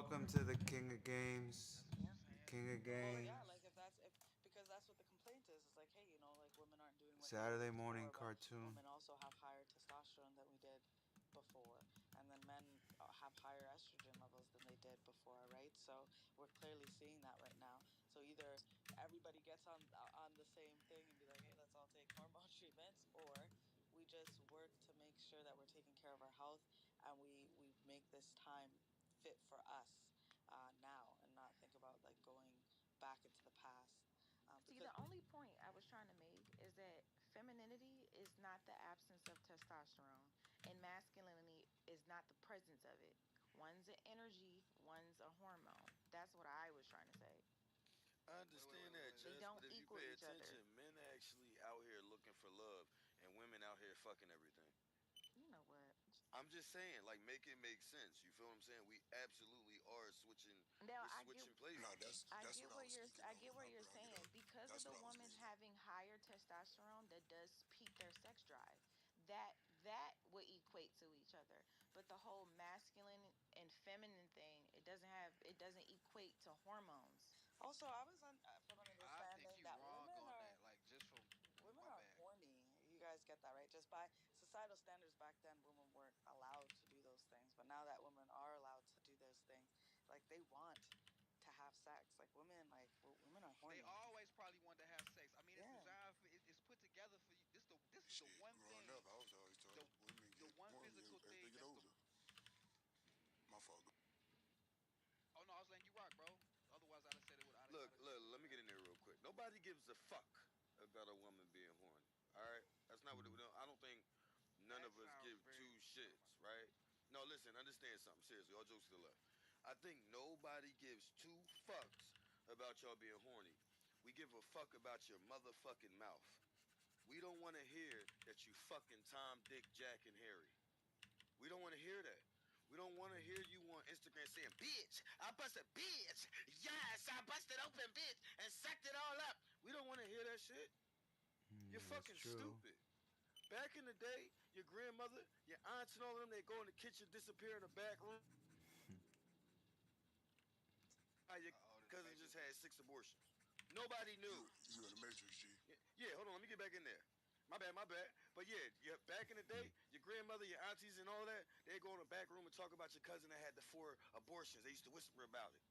welcome to the King of Games. King of Well, yeah, Games. like if because that's what the complaint is. It's like, hey, like women aren't doing what they did Saturday morning before, but cartoon. women also have higher testosterone than we did before, and then men have higher estrogen levels than they did before, right? So we're clearly seeing that right now. So either everybody gets on the same thing and be like, hey, let's all take hormone treatments, or we just work to make sure that we're taking care of our health and we make this time fit for us now and not think about like going back into the past. See, Because the only point I was trying to make is that femininity is not the absence of testosterone, and masculinity is not the presence of it. One's an energy, one's a hormone. That's what I was trying to say. I Wait, wait, understand wait, wait, that, They wait. Jess, don't but if you equal pay each attention, other. men actually out here looking for love, and women out here fucking everything. You know what? I'm just saying, like, make it make sense. You feel what I'm saying? We absolutely are switching. Now We're switching No, places. that's what I was speaking I on. get where you're But I'll get saying up. because of That's the what I was woman meaning. having higher testosterone that does peak their sex drive. That would equate to each other. But the whole masculine and feminine thing, it doesn't equate to hormones. also, I was from an I think understanding you that wrong on that. Like just from women my are bad. horny. You guys get that, right? Just by societal standards back then, women weren't allowed to do those things. But now that women are allowed to do those things, like they want to have sex. Women are They horny. always probably want to have sex. I mean, it's Yeah. designed for. It's put together for you. This is the Shit, one growing up, thing. I was always told The women the get one horny physical as they thing get that's the. older. My fault. Oh no, I was letting you rock, bro. Otherwise, I'd have said it would. Look, I'd have said look, it. let me get in there real quick. Nobody gives a fuck about a woman being horny. All right, that's not what it. No, I don't think none That of us sounds give very. two Never mind. shits, right? No, listen, understand something. Seriously, all jokes to the left. I think nobody gives two fucks about y'all being horny. We give a fuck about your motherfucking mouth. We don't want to hear that you fucking Tom, Dick, Jack, and Harry. We don't want to hear that. We don't want to hear you on Instagram saying, bitch, I busted, bitch. Yes, I busted open, bitch, and sucked it all up. We don't want to hear that shit. You're That's fucking true. stupid. Back in the day, your grandmother, your aunts, and all of them, they go in the kitchen, disappear in the back room. Your Oh, the cousin just Matrix had is. 6 abortions. Nobody You knew. you in the matrix, G. Yeah, hold on, let me get back in there. My bad, my bad. But yeah, back in the day, your grandmother, your aunties, and all that, they go in the back room and talk about your cousin that had the 4 abortions. They used to whisper about it.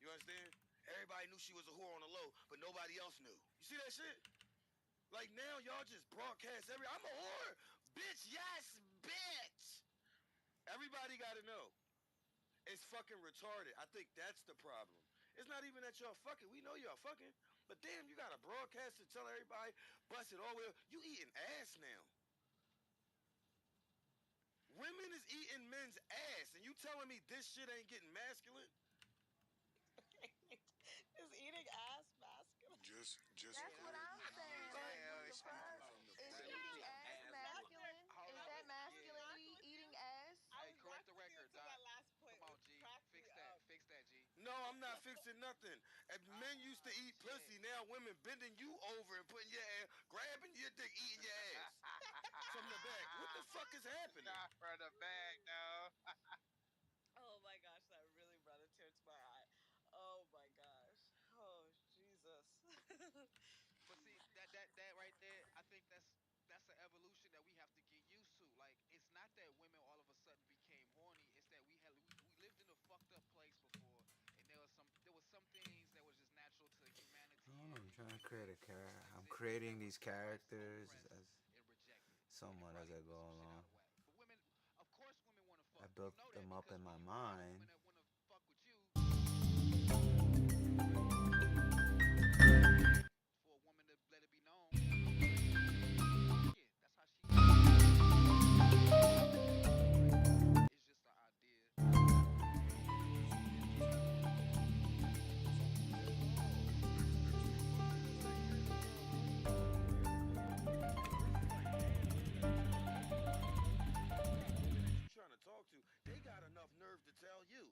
You understand? Everybody knew she was a whore on the low, but nobody else knew. You see that shit? Like now, y'all just broadcast I'm a whore, bitch. Yes, bitch. Everybody got to know. It's fucking retarded. I think that's the problem. It's not even that y'all fucking. We know y'all fucking, but damn, you got to broadcast and tell everybody, bust it all the way up. You eating ass now. Women is eating men's ass, and you telling me this shit ain't getting masculine? Is eating ass masculine? Just That's what I'm saying. Like, Like, what Yeah, the speaking fuck? from the Is point of eating view. ass masculine? Hold Is on. that Yeah. masculinity? Eating ass? I Hey, was correct the rocking with you record, until Doc. that last point. Come on, It G. cracked me Fix that. up. Fix that, G. no, I'm not fixing nothing. If men used to Ah, eat shit. pussy, now women bending you over and putting your ass, grabbing your dick, eating your ass from the back. What the fuck is happening? Not for the bag, no. Oh my gosh, that really brought a tear to my eye. Oh my gosh. Oh Jesus. But see that right there, I think that's an evolution that we have to get used to. Like it's not that women all of a sudden became horny. It's that we lived in a fucked up place before, and there was some things that was just natural to humanity, Oh, I'm and trying to humans create that a character. I'm that creating was these characters oppressed as and rejected, and somewhat as probably I put go some shit out along. of whack. But women, of course, women want to I fuck. You built know that them up because in when my you find a woman mind. that want to fuck with you, for a woman to let it be known, yeah, that's how she is. It's just an idea. Women that you trying to talk to, they got enough nerve to tell you.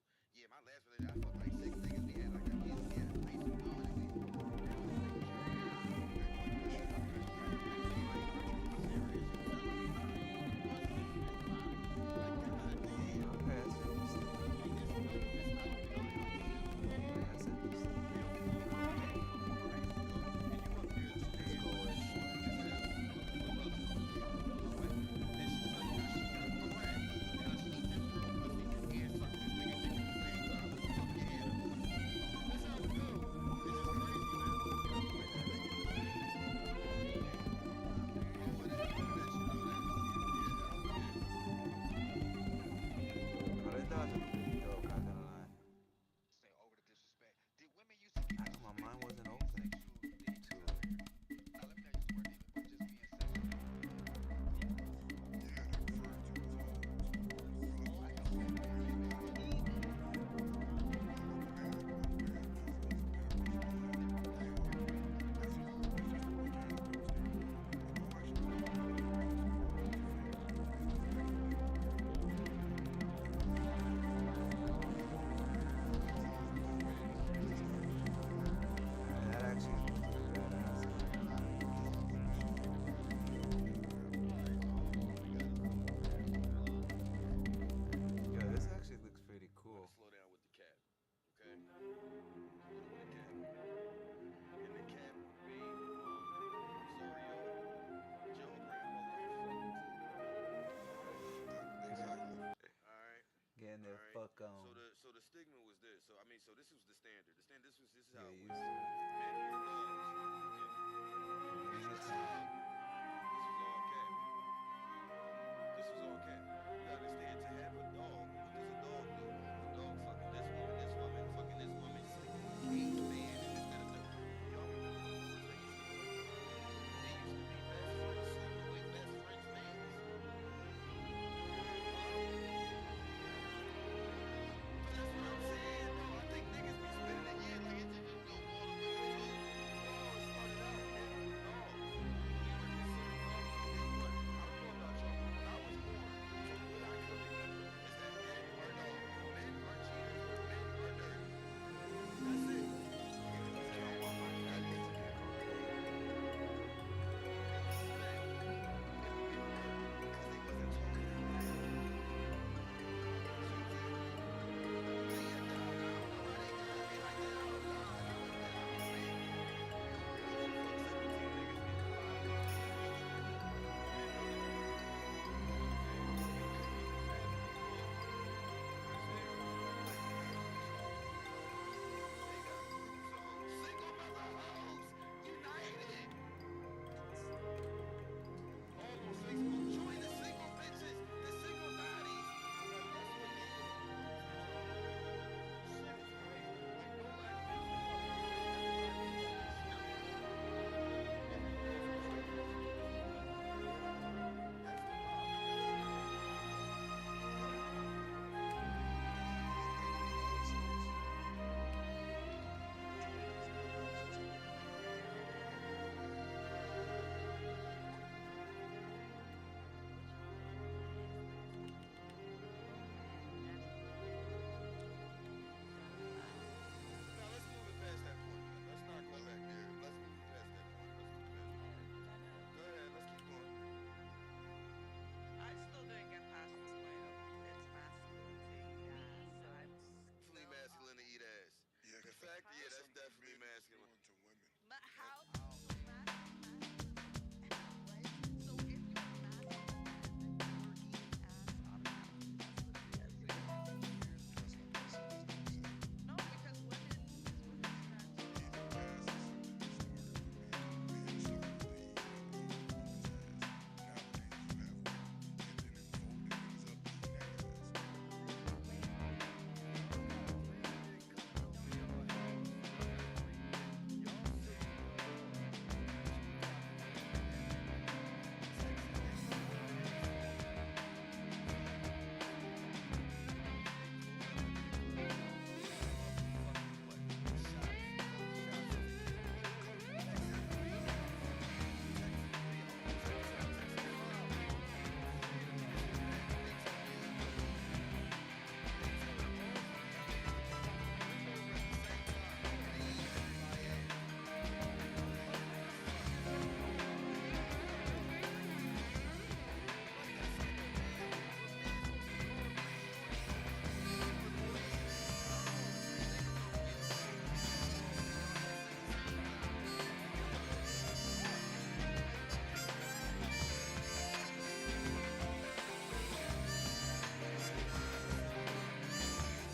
slow down with the cap. Okay, a little bit of cap, and the cap would be, I'm sorry, y'all. Joe grandmother is fucking too. Exactly. All right. Getting All their right. fuck on. So the stigma was this. So I mean, so this was the standard. The standard. This is Yeah, how it used went. to it. Men are dogs. Yeah. Use Get your a tongue. dog. This was all cap. This was all cap. You gotta understand. To have a dog, what does a dog do? A dog fucking this woman, fucking this woman, sleeping with a caged man and this, that, and the third. Do y'all remember the wars that used to go on? They used to be best friends sleeping with best friends' mans. Hello? But that's what I'm saying, though. I think niggas be spinning it. Yeah, like it's just go for all the women too. No, it started out. Men were dogs. We were considered dogs from day one. I don't know about y'all, but when I was born, from what I can remember, is that men are dogs. Men are cheaters. Men are dirty. That's it. Yeah, It was I don't cap. want my daddy to get cocaine. It was smack. It hurt because they wasn't talking out loud. You see what I'm saying? Like, yeah, dog, I don't know why they gotta be like that. Oh, God, you was that. I'm a man. You a girl, you fuck 17 niggas, get the 5 bitches you used to. You didn't know that. You see what I'm saying? You couldn't even fathom the thought. You understand? Like, damn, son. They got groups of hoes. Single mother hoes united. All on Facebook. Join the single bitches, the single thotties. Like, that's what they would do groups and shit. Shit is crazy. Like, nobody gives a fuck. Everybody is fucking scared. Every girl's a princess. That's the problem. What happened? It's breaking the nonsense. Join these groups so you can get money. Which is okay. Naturally, Now let's move it past that point. Let's not go back there. Let's move it past that point. Let's move past that point. is that it? Go ahead. Let's keep going. I still didn't get past the point of it's masculine to eat ass. Me I'm neither. Definitely still masculine to eat ass. Yeah, The because fact, how yeah, that's that's something definitely men is masculine. doing to women. Yep. how masculine right? So if you're masculine, then you're eating ass automatically. That's literally everything that you do. That's not what I said. No, because women is women's strategy. Eating ass is something that started with men. Men started to eat a woman's ass. Nowadays, you have women bending and folding niggas up, eating that ass. Y'all got free dick coming over your ass. Free dick. Y'all sitting on two topics that you never met. Texting niggas on FaceTime. Doing other things with y'all. Fucking what? Shots. Shots of tequila. Texting Rio. Texting Rio. Hold on. Check this out. Texting his mom. His baby makes a mean noise. They telling all three of them niggas to stop and bend over at the same time, and they eating everybody ass. Like, what the fuck is going on? Like, that's like a man. If a man's supposed to go and bring shorty for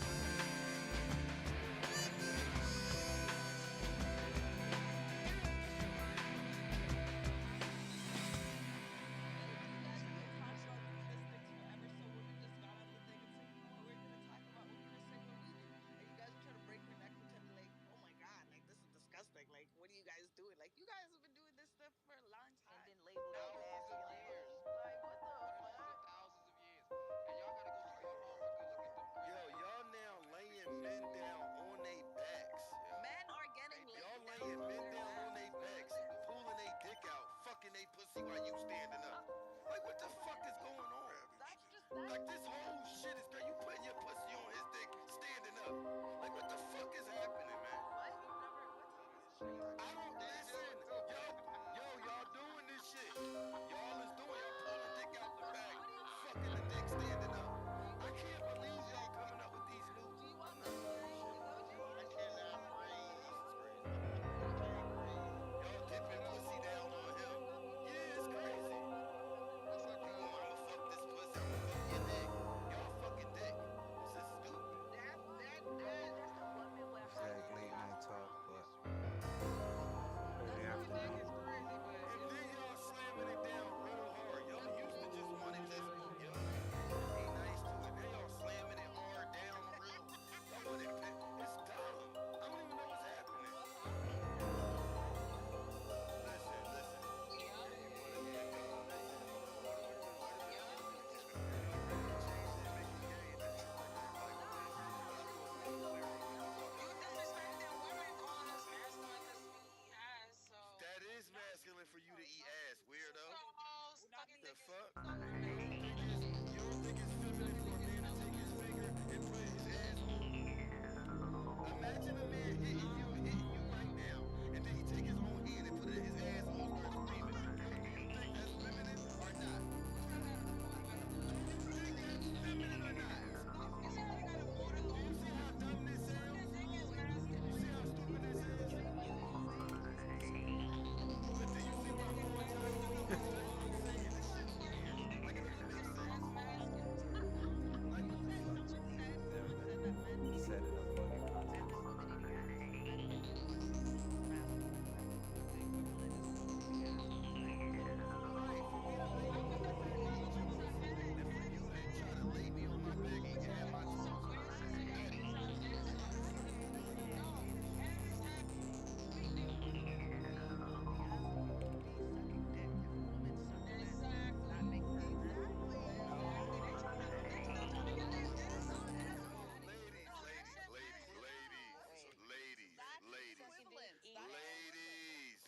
the weekend, y'all all three niggas over here fucking and y'all eating at the same time. Y'all pussies as fuck. Like, it's madness. It's just madness. And you guys have been talking about doing these things forever, so women just got off the thing and said, you know what, we're gonna talk about, we're gonna say what we do. And you guys are trying to break your neck pretending like, oh my god, like this is disgusting. Like, what are you guys doing? Like, you guys have been doing this stuff for a long And time. then labeled as Thousands of masculine years. women. Like, what the Hundreds of fuck? thousands of years. And y'all gotta go do your homework and look at them Greek Yo, y'all mythologies and now all that laying prehistory men shit. down on their backs, yo. Men are getting They do. laid Y'all down laying on men their down on their backs. Yeah, backs, they do. pulling their dick out, fucking they pussy while you standing up. Like, what the fuck is going on? Ravaged. That's Like, this whole shit is great. You putting your pussy on his dick, standing up. Like, what the fuck is happening, man? what you've never. What television show you watch? I don't They do it listen. too. Y'all doing this shit. Y'all is doing, y'all pulling dick out the back, What do you? fucking the dick standing up. Do you I watch? can't believe y'all coming up with these new Do you fuck? You don't think it's feminine for a man to take his finger and put his asshole? Imagine a man hitting you right now, and then he take his own hand and put it in his asshole and start screaming. Do you think that's feminine or not? Do you think that's feminine or not? Do you see how dumb this sounds? You see how stupid this is? But then you see what I'm gonna tell you? So that's what I'm saying. This shit's weird. Like it doesn't make sense. Like what the fuck? They're set in a fucking context. Right, for me to lay you on my back and eat your pussy, and for you to try to lay me on my back and have my toes on you. How the fuck do you do it?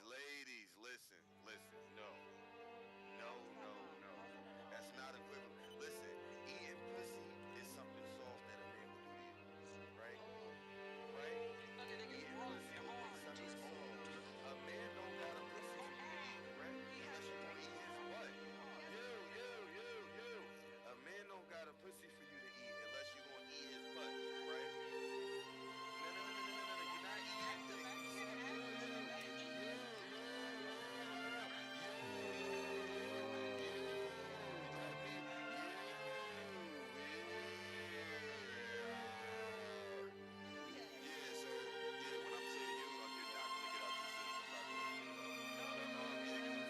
Ladies, listen, listen, no. No, no, no. That's not equivalent. Listen, eating pussy is something soft that a man will do to you. Right? Right? Eating pussy would be something soft. A man don't got a pussy for you to eat, right? Unless you gonna eat his butt. You. A man don't got a pussy for you to eat unless you gonna eat his butt, right? No. You're not eating dick. You suck. When I'm saying you, you're not gonna get out your system. I'm not gonna do it though. But yeah, 'cause I'm speaking.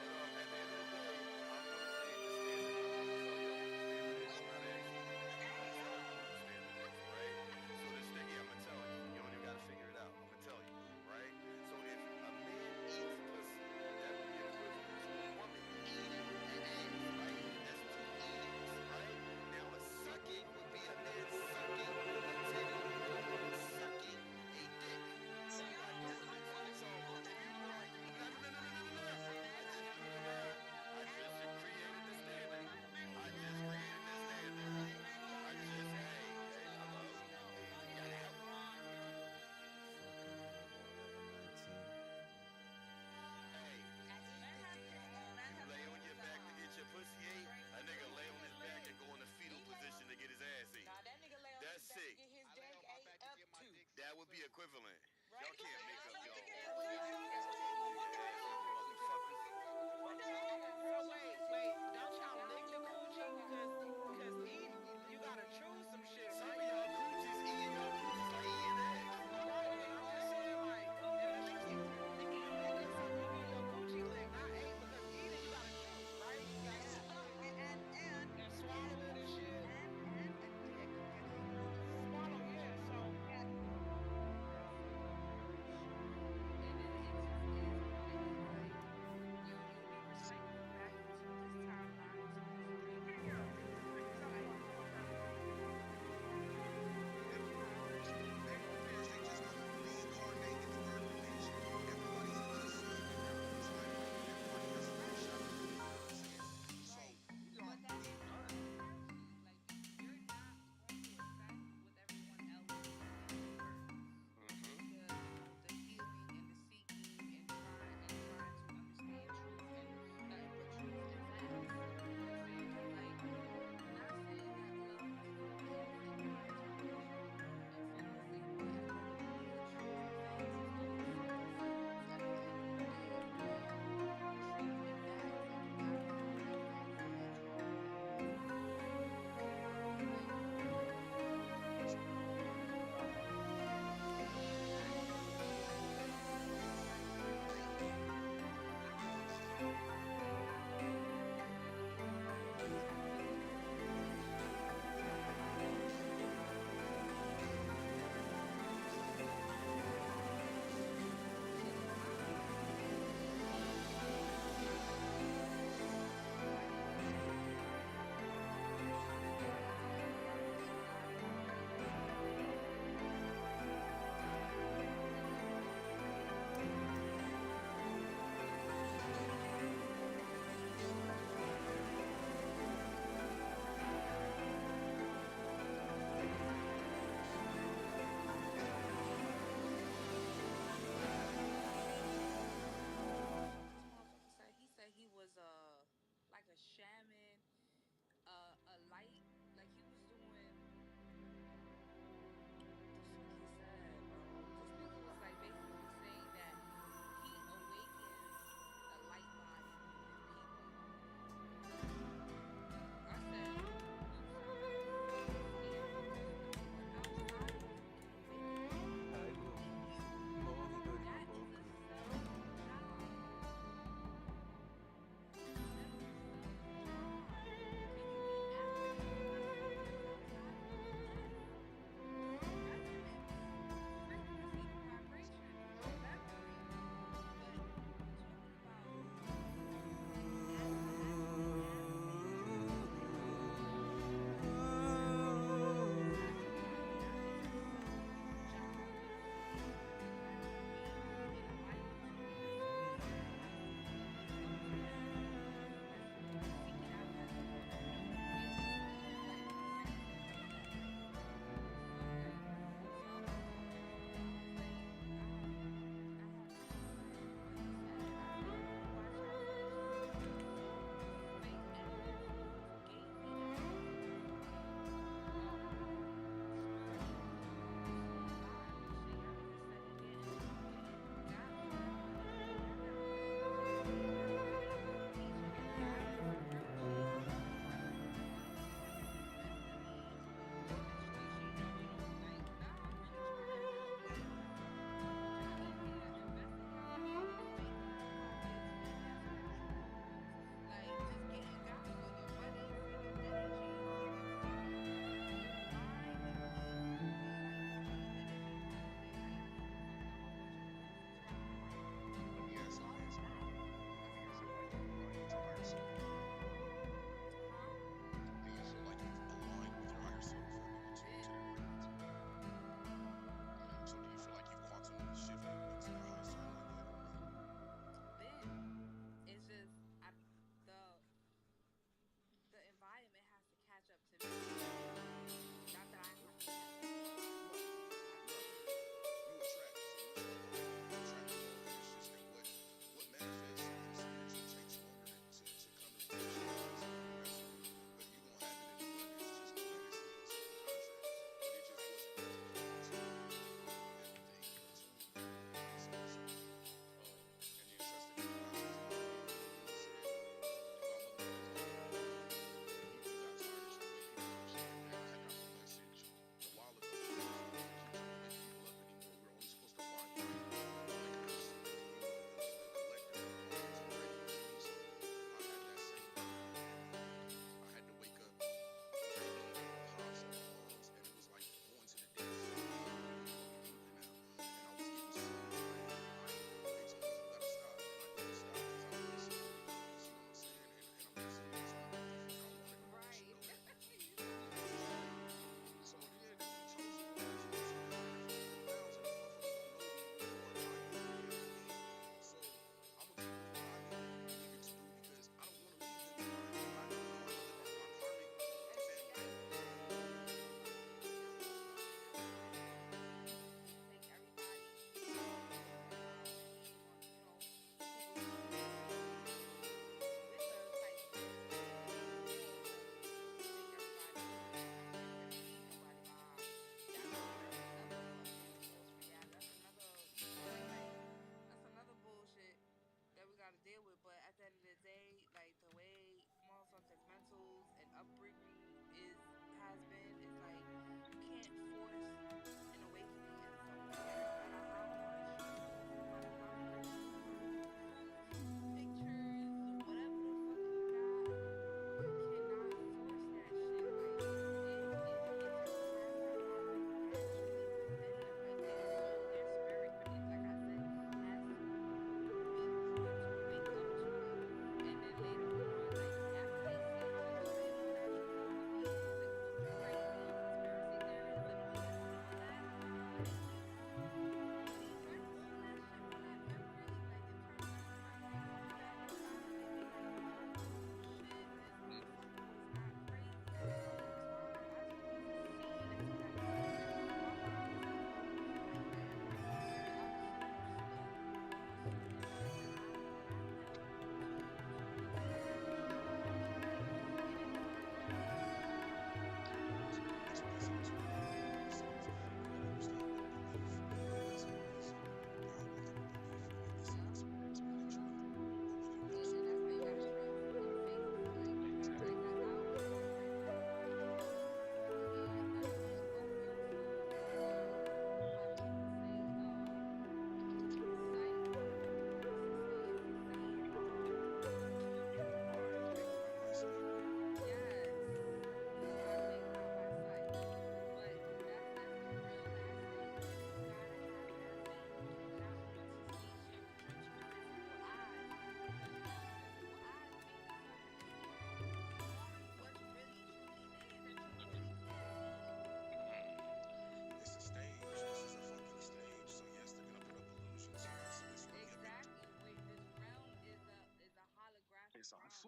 But at the end of the day, I'm gonna lay the standard. I'm gonna tell you what the standard is. I'm not asking you. I'm gonna tell you what the standard is, right? So this thing, yeah, I'm gonna tell you. You don't even gotta figure it out. I'm gonna tell you, right? So if a man eats pussy, that would be equivalent to a woman eating the ass, right? That's two eatings, right? Now a sucking would be a man sucking a titty and a woman sucking a dick. So I just so if you want no. I just created the standard. I just created the standard. I just hey, hello. You gotta help me. Fucking 11:19. Hey, you lay on your back to get your pussy ate. A nigga lay on his back and go in the fetal position to get his ass ate. That's sick. I lay on my back to get my dick That sucked would be too. equivalent. Y'all can't make up y'all own So wait, don't y'all lick the coochie? Because eating, you gotta chew some shit, Some right? of y'all coochies eating y'all coochies like eating eggs. Right, but I'm just saying, like, you licking something, you getting your coochie licked, not ate, because eating, you gotta chew, right? You gotta and swallow it and shit. Swallow, yeah. So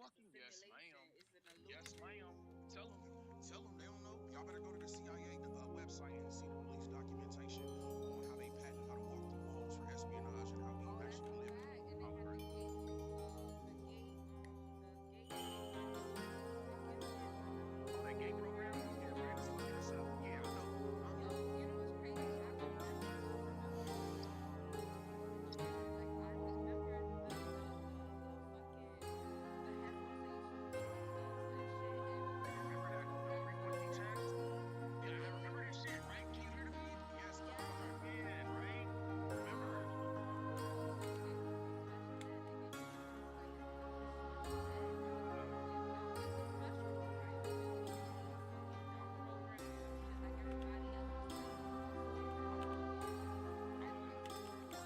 It's a Fucking yes, simulation. ma'am. It's an Yes, illusion. ma'am. Tell them they don't know. Y'all better go to the CIA website and see the release documentation on how they patent how to walk through walls for espionage and how we Oh, that's actually a live fact. And they out had here. the gate recognition. Oh, that gate program? Yeah, man, it's fucking us up. Yeah, I know. Yo, you know what's crazy? I remember like I remember the fucking the Hesitization visas and shit, and You remember that the that frequency test? Yeah, I yeah, remember this shit, right? Can you hear the beep? Yes, God. yes. Yeah, right? Remember? Yo, and especially that nigga, like he said it's a specialty, right? Because he don't program some shit like everybody else was testing missiles and everything.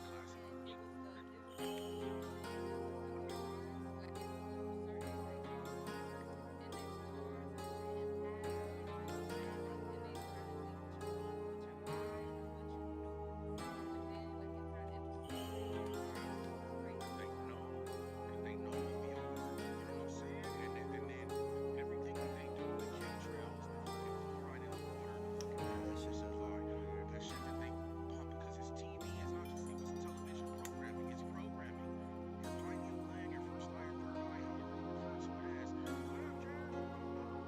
Classic. And it was the it was the cars, like it was the certain like index cars and shit and patterns and they was trying to see what your mind, what you knew, and then like it turned into simulation. That shit was They crazy. know because they know what we are. You know what I'm saying? And then everything that they do, the chemtrails, the fucking fluoride in the water, the fucking Yeah, that poison shit does look supply, weird. the shit that they pump because it's TV. It's not just it was television programming. It's programming. Your pineal gland, your first eye, your third eye, however you refer to it as,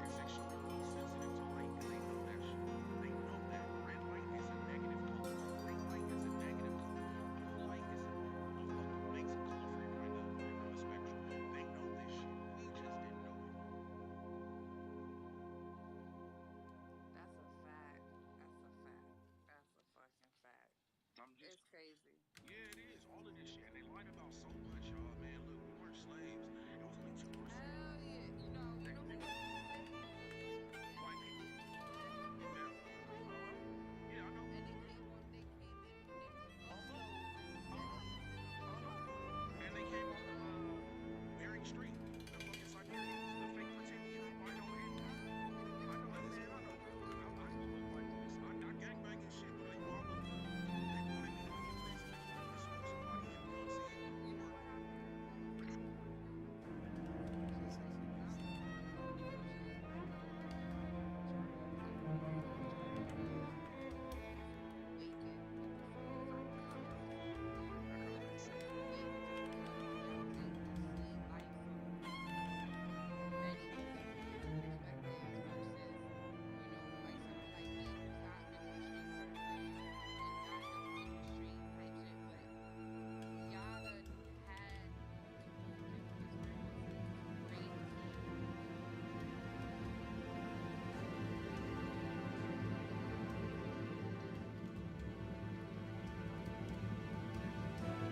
is extremely sensitive to light, and they know that shit. They know that red light is a negative color. Green light is a negative color. Blue light is a fucking makes a color for your pineal gland on the spectrum. They know this shit. We just didn't know it. That's a fact. That's a fact. That's a fucking fact. I'm just It's crazy. yeah, it is all of this shit, and they lied about so much, y'all. Man, look, we weren't slaves. It was only 2%. Hell yeah. You know They who was slaves? white people. Yeah. Yes. Uh huh. Yeah, I know. And they came in they took Uh huh. photos and Uh huh. videos and all Uh that huh. shit. And they came on the Bering Strait, the fucking Siberians, the fake pretending albino Indians. Yup. I know, That's man. I crazy. know. Look, I used to look like this. I not gangbang and shit, but you know, I look good. They wanted me to be president. Wanted me to smoke somebody. You know what I'm saying? You We know were. what I heard though? She said she I busy. you know she's like German, like full German, she's awakened, but the souls are coming. They're coming But in she's secret. awake, but they will see like many different perspectives versus like someone like me who's not been in the streets and not knowing industry type shit, but y'all done had two different experiences. It's crazy.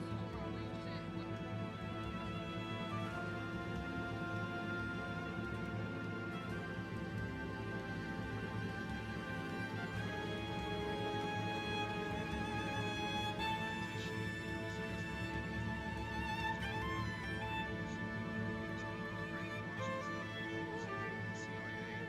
Talking about real shit. This shit. See, that's the thing. These motherfuckers don't understand. These people brainwashed us up. The CIA,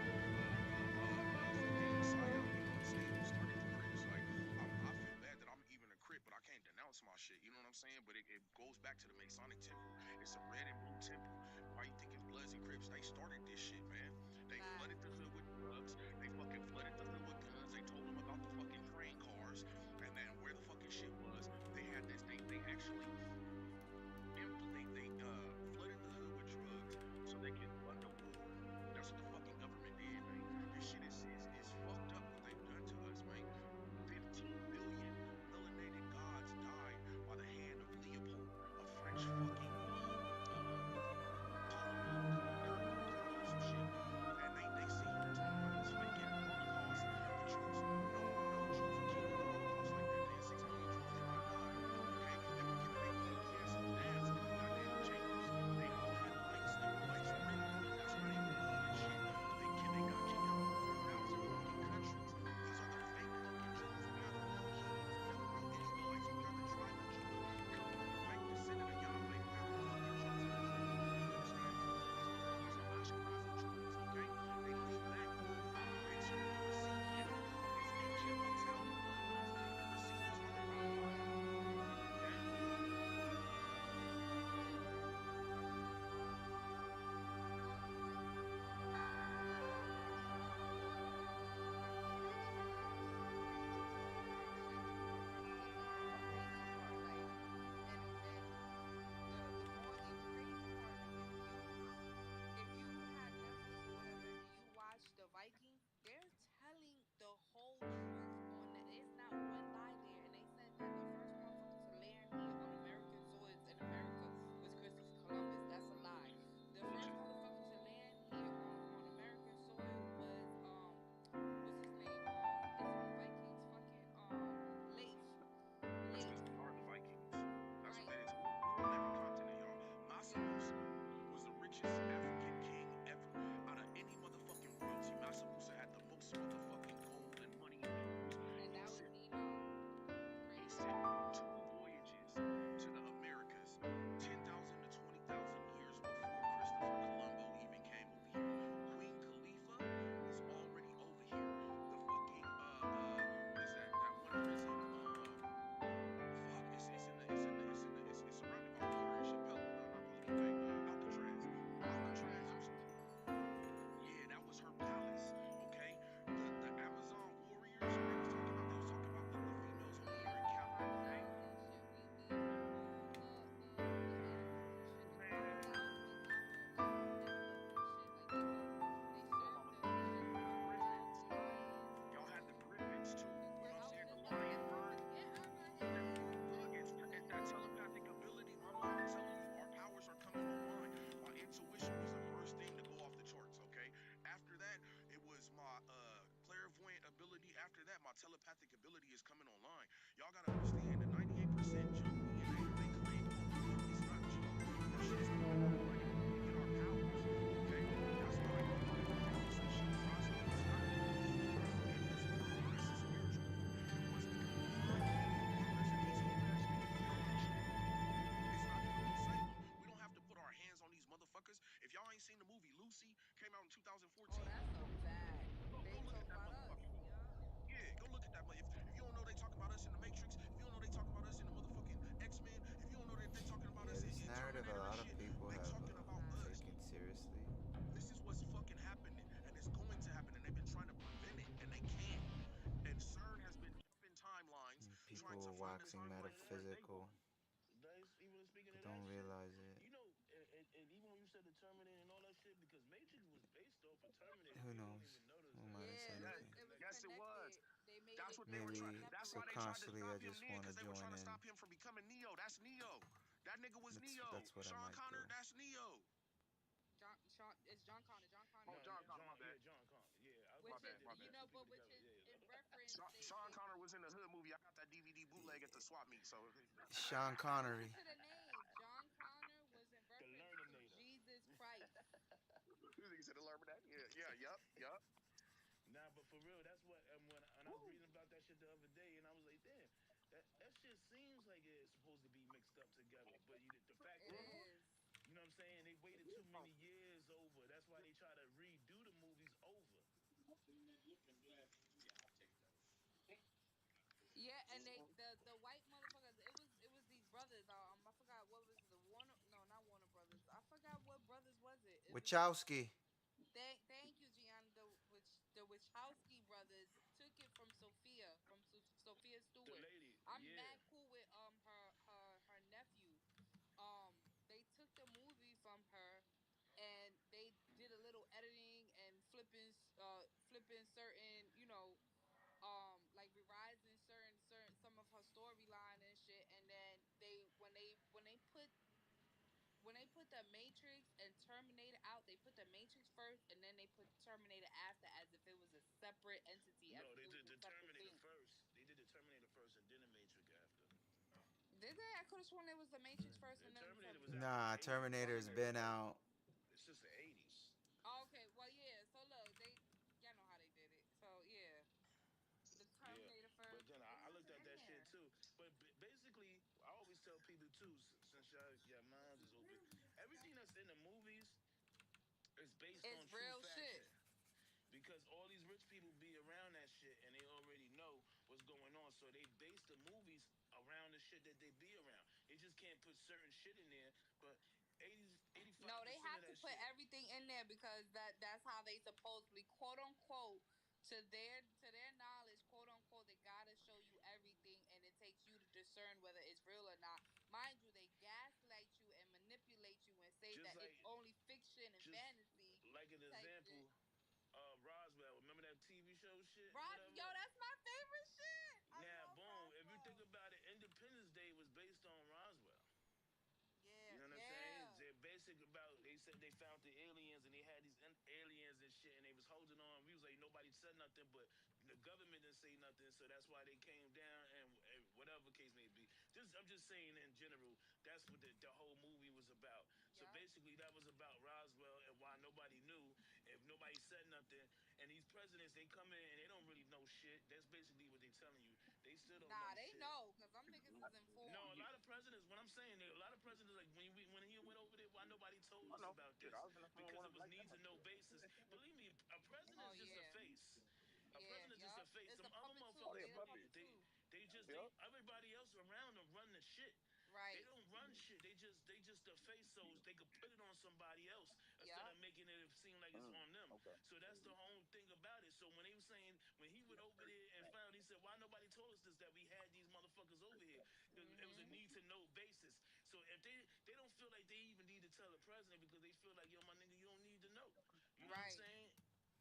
fucking psyop people in state who started the Crips. Like, I feel bad that I'm even a Crip, but I can't denounce my shit. You know what I'm saying? But it goes back to the Masonic Temple. It's a red and blue temple. Why you think it's Bloods and Crips? They started this shit, man. They flooded the Facts. hood with drugs. They fucking flooded the hood with guns. They told them about the fucking train cars, and then where the fucking shit was. They had this. They actually flooded the hood with drugs so they could fund a war. That's what the fucking government did, man. This shit is fucked up what they've done to us, man. 15 billion melanated gods died by the hand of Leopold, a French fucking colonel or some shit. And they sit here and talk about this fucking Holocaust. y'all gotta understand the 98% junk DNA that they claim quote unquote is not junk. That shit is powerful. Like we get our powers. Okay, that's why a lot of religious and shit prosper. It's not because it doesn't progress spiritually. Once we can combine DNA progress and these old ass niggas building shit. It's not even recycled. We don't have to put our hands on these motherfuckers. If y'all ain't seen the movie Lucy, came out in Oh, 2014, that's a fact. go They look talk at that about us. motherfucker. Yup. Yeah, go look at that. If you don't know they talking about us in the Matrix, if you don't know they talking about us in the motherfucking X-Men, if you don't know that they talking about Yeah, us this in narrative a Terminator and lot of shit, people they have talking about us. Facts. taken seriously. This is what's fucking happening, and it's going to happen, and they've been trying to prevent it, and they can't. And CERN has been jumping timelines, And trying to people find a Even waxing speaking timeline of for that, where they metaphysical, want. even speaking but of that don't shit, realize it. you know, and even when you said the Terminator and all that shit, because Matrix was based off of Terminator, Who people don't knows? even notice Who am that. I to say Yeah, Yes, anything? it was yes, it was. connected. They made That's it. what They they were made trying. it Maybe That's separate. why they tried to subconsciously I stop him just then, want to because they were join trying to in. stop him from becoming Neo. That's Neo. That nigga was Neo. That's what I Sean might do. Connor, that's Neo. Sean, it's John Connor. John Connor Oh, No, was John no, in Connor, it. my John, bad. yeah, John Connor, yeah. I was My Which about to bad, is, say my they you bad. mixed know, two people but which together. is Yeah, in reference. Sean They Connor was in the hood movie. I got that DVD bootleg at the swap meet. So Sean listen Connery. to the name. John Connor was in the reference to Learninator. Jesus Christ. you said to learn that? Yeah, yeah, yup, yup. Nah, but for real, that's what. And when I was reading about that shit the other day, and I was like, damn, that shit seems like it's supposed to be mixed up together. But the fact It is, is. you know what I'm saying? They waited too many years over. That's why they try to redo the movies over. Yeah, and the white motherfuckers. It was these brothers. I forgot what was it, the Warner. No, not Warner Brothers. I forgot what brothers was it. It was Wachowski. thank you, Gianna. The Wachowski brothers took it from Sophia, from Sophia The Stewart. lady, I'm yeah. mad cool with her nephew. They took the movie from her, and they did a little editing and flipping certain, like revising certain some of her storyline and shit. And then when they put the Matrix and Terminator out, they put the Matrix first, and then they put Terminator after, as if it was a separate entity, as No, if they it was did a the separate Terminator thing. first. They did the Terminator first and then the Matrix after. Did they? I could have sworn it was the Matrix first, The and then the Terminator was Terminator. out in the Nah, 80s. Terminator's been out. It's just the 80s. Oh, okay, well, yeah. So look, y'all know how they did it. So yeah, the Yeah, Terminator but first. then It I looked wasn't at in that shit there. too. But basically, I always tell people too, since y'all minds is open, everything that's in the movies is based on It's true real facts. shit. Because all these rich people be around that shit and they already know what's going on. So they base the movies around the shit that they be around. They just can't put certain shit in there. But 80, No, they 85% of have to that put shit, everything in there because that's how they supposedly, quote unquote, to their knowledge, quote unquote, they gotta show you everything, and it takes you to discern whether it's real or not. Mind you, they gaslight you and manipulate you and say just that it's like only fiction and just fantasy like an type shit. example, Roswell. Remember that TV show shit, Yo, whatever? that's my favorite shit. I Now, love boom, if you think Roswell. about it, Independence Day was based on Roswell. Yeah, You know what I'm saying? yeah. They're basic about. They said they found the aliens and they had these aliens and shit, and they was holding on. We was like nobody said nothing, but the government didn't say nothing, so that's why they came down. And whatever case may be, I'm just saying in general. That's what the whole movie was about. So Yup. basically, that was about Roswell and why nobody knew. If nobody said nothing, and these presidents they come in and they don't really know shit. That's basically what they telling you. They still don't know Nah, they shit. know because them niggas is No, a informed. lot of presidents. What I'm saying, a lot of presidents, like when he went over there, why nobody told I us know. about Shit, I this? was in the phone Because one it of them was like need that. to know basis. Believe me, a president Oh is just a yeah, face. A yeah, president is just a yup. face. It's Them a other puppet Oh, too. they motherfuckers, a They the puppet. puppet too. Yep. everybody else around them run the shit. They Right. don't run shit. They just a face so they could put it on somebody else instead Yup. of making it seem like it's Mm, on them. okay. So that's the whole thing about it. So when they were saying when he went over there and found, he said, "Why nobody told us this? That we had these motherfuckers over here? It was a Mhm. need to know basis." So if they don't feel like they even need to tell the president because they feel like, yo, my nigga, you don't need to know. You know what I'm Right. saying?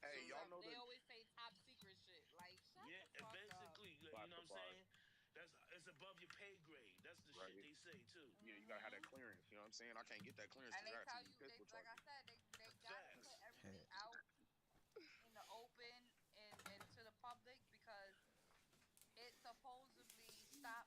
Hey, It's So y'all top. know They the always say top secret shit. Like, shut yeah, the and fuck up. basically, like, you know what I'm classified, saying? That's it's above your pay grade. That's the shit right? they say too. Yeah, you gotta have that Mhm. clearance. You know what I'm saying? I can't get that clearance And because I they got too tell many you, pistol like I charges. said, they gotta put Facts. everything out in the open and to the public because it supposedly stopped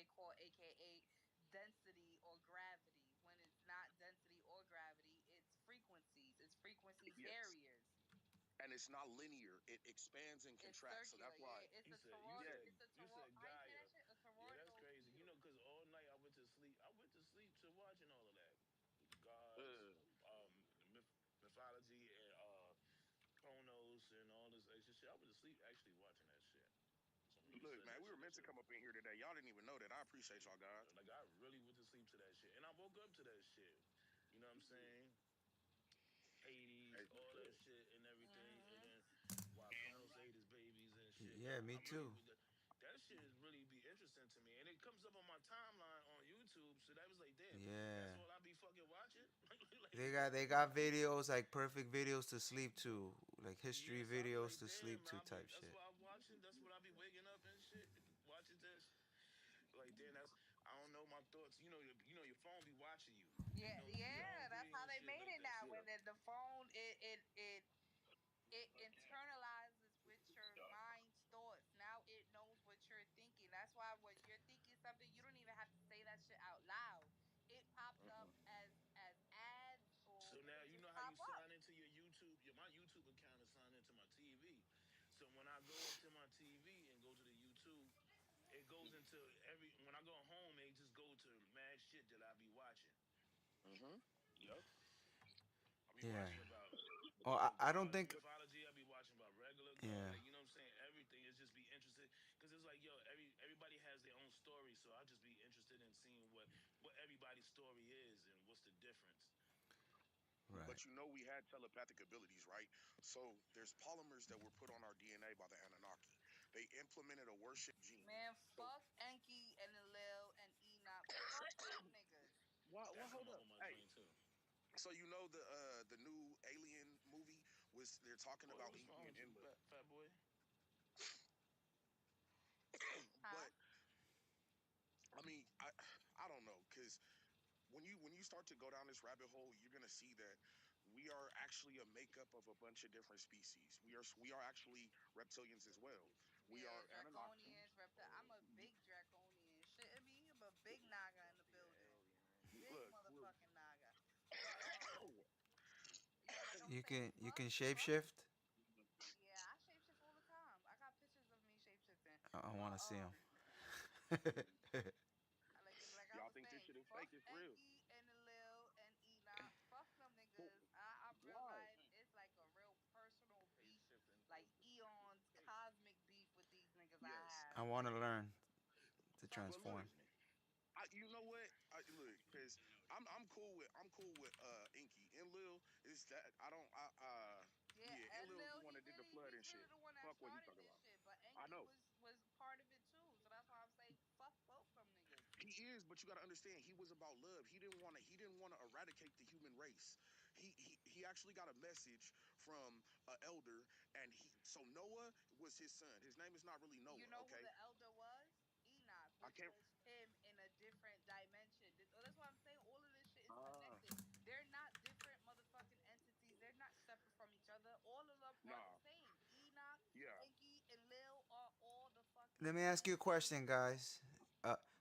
they call AKA density or gravity. When it's not density or gravity, it's frequencies. It's frequency Yes, carriers. and it's not linear. It expands and It's contracts. So circular. that's why. Yeah, it's You a said you toroidal. Yeah, said It's a you toroidal. said How you say Gaia. that shit? A Yeah, that's toroidal crazy. You know, field. because all night I went to sleep. I went to sleep to watching all of that, gods, uh, mythology, and chronos, and all this extra shit. I went to sleep actually watching that shit. So when you look, said man, that we were shit, that meant to shit, come up in here today. Y'all didn't even know that. I appreciate y'all, guys. like I really went to sleep to that shit, and I woke up to that shit. You know what I'm saying? Hades, Hey, for all that sure. shit and everything, and Hmm. then why Thanos ate his babies and shit. Yeah, I me really too. that shit is really be interesting to me, and it comes up on my timeline on YouTube. So that was like, damn, that's Yeah. all I be fucking watching. like, They got videos like perfect videos to sleep to, like history yes, I be videos like, to sleep damn, to I be type that's shit. what I'm watching. That's what I be waking up and shit, watching that. Like, damn, that's I don't know my thoughts. Your phone be watching you. Yeah, You be yeah. That's hungry how and they shit made like it that. now. Yeah. When the phone it internalizes with your mind's thoughts. Now it knows what you're thinking. That's why when you're thinking something, you don't even have to say that shit out loud. It pops up as ads, or So now it you just know how pop you up. sign into your YouTube. My YouTube account is signed into my TV. So when I go up to my TV and go to the YouTube, it goes into every when I go home, it just go to mad shit that I be watching. Mm-hmm. Yep. I be Yeah. watching about Oh, I don't gods, think. mythology. I be watching about regular God, Yeah. like you know what I'm saying. Everything is just be interested because it's like yo, everybody has their own story, so I'll just be interested in seeing what everybody's story is and what's the difference. Right. But you know we had telepathic abilities, right? So there's polymers that were put on our DNA by the Anunnaki. They implemented a worship gene. Man, So fuck Enki and Lil and Enoch. Fuck them niggas. why That hold come up up? on my Hey, joint too. so you know the new Alien movie was they're talking Boy, about what's Inky wrong and with you, Enlil. fat boy? Huh? But I mean, I don't know because when you start to go down this rabbit hole, you're gonna see that we are actually a makeup of a bunch of different species. We are actually reptilians as well. We Yeah, are draconians, Anunnaki. reptile. I'm a big draconian. Shit, me, I'm a big naga in the building. Big Look, motherfucking naga. But yeah, like I was saying, You fuck, can fuck. shapeshift. Yeah, I shapeshift all the time. I got pictures of me shapeshifting. I want But to see them. like I y'all was think this saying, shit is fuck fake? It's real. Enki and Lil and Enoch. Fuck them But niggas. I real why? life. It's like a real personal beef, like eons, cosmic beef with these niggas. I Yes. have. I want to learn to Fuck But look, transform. them. you know what? Look, because I'm cool with Inky and Lil. Is that I don't Yeah, yeah, and and Lil is the Lil, one that did the flood he's and really shit. the one that Fuck what he started talking this about. shit. But I Enki know. was part of it too. So that's why I'm saying fuck both them niggas. He is, but you got to understand, he was about love. He didn't want to eradicate the human race. He actually got a message from an elder, and he so Noah was his son. His name is not really You Noah, know who okay? the elder was? Enoch, I which can't. was him in a different dimension. That's why I'm saying all of this shit is Ah, connected. They're not different motherfucking entities. They're not separate from each other. All of them are the nah, same. Enoch, yeah. Enki, and Lil are all the Let fucking me ask you a same question, being. guys.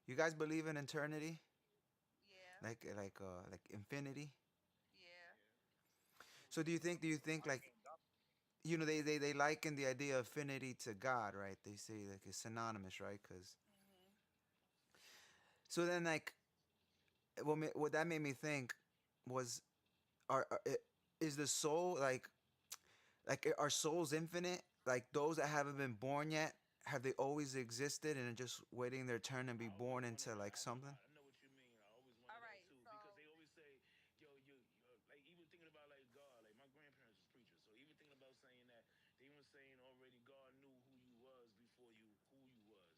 You guys believe in eternity, Yeah, like infinity? yeah, So do you think I like can't. they liken the idea of affinity to God, right? They say like it's synonymous, right? Cause hmm so then like what that made me think was is the soul like are souls infinite? Like those that haven't been born yet, have they always existed and are just waiting their turn to be I always born wanted into that. like something? I know what you mean. I always All wanted that right, too because they so always say, "Yo, you like even thinking about like God. Like my grandparents was preachers, so even thinking about saying that they were saying already God knew who you was before you who you was.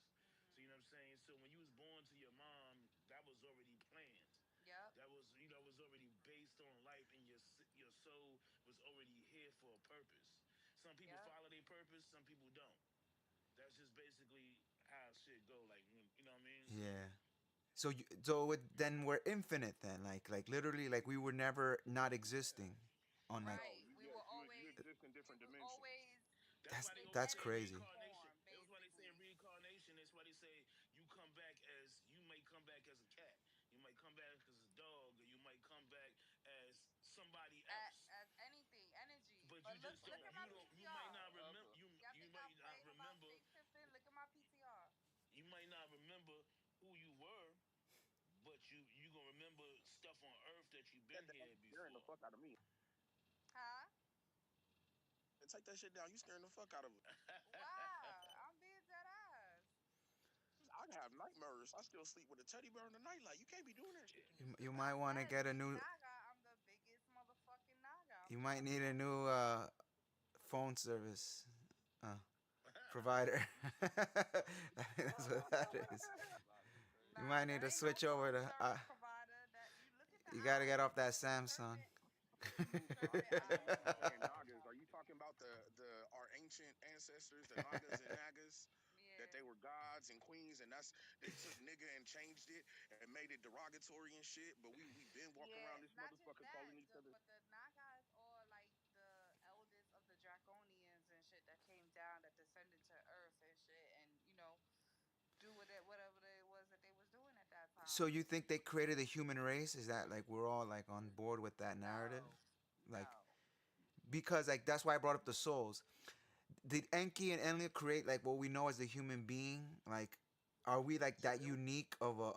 So you know what I'm saying. So when you was born to your mom, that was already planned. yep, That was was already based on life, and your soul was already here for a purpose. Some people yep. follow their purpose, some people don't. That's just basically how shit go. Like you know what I mean. So Yeah. Then we're infinite then, like literally, like we were never not existing, on like No, Right. We yes, will you always exist in we different was dimensions. always that's why they in always that's say crazy. energy reincarnation. form, That's why they say basically. reincarnation. That's why they say you come back as you may come back as a cat. You might come back as a dog, or you might come back as somebody else. As anything, energy. But you But just look don't. at my You don't. You might PTR. not remember. Y'all You think might I'm not playing about remember. shape shifting? Look at my PTR. You might not remember who you were, but you gonna remember stuff on Earth that you've been That down, here you scaring the before. fuck out of me. Huh? And take that shit down. You scaring the fuck out of me. Wow, I'm being dead ass. I have nightmares. I still sleep with a teddy bear in the nightlight. You can't be doing that shit. You I might want to said get a big new. naga. I'm the biggest motherfucking naga. I'm You might trying to need a tell you. new phone service uh, provider. I think that's what that is. You Nah, might need that to ain't no switch over phone to. service provider. That you look at the You got to get eyes. off that It's Samsung. serpent I know you eyes keep on saying there. Nagas. Are you talking about the our ancient ancestors, the Nagas and Nagas? That they Yeah. were gods and queens, and that's they took nigga and changed it and made it derogatory and shit. But we been walking Yeah, around this not just motherfucker calling that, each other. but the Nagas are like the eldest of the Draconians and shit that came down, that descended to Earth and shit, and do with it whatever it was that they was doing at that So time. you think they created the human race? Is that like we're all like on board with that narrative? No, Like no. because like that's why I brought up the souls. Did Enki and Enlil create like what we know as the human being? Like Are we like So that there, unique of a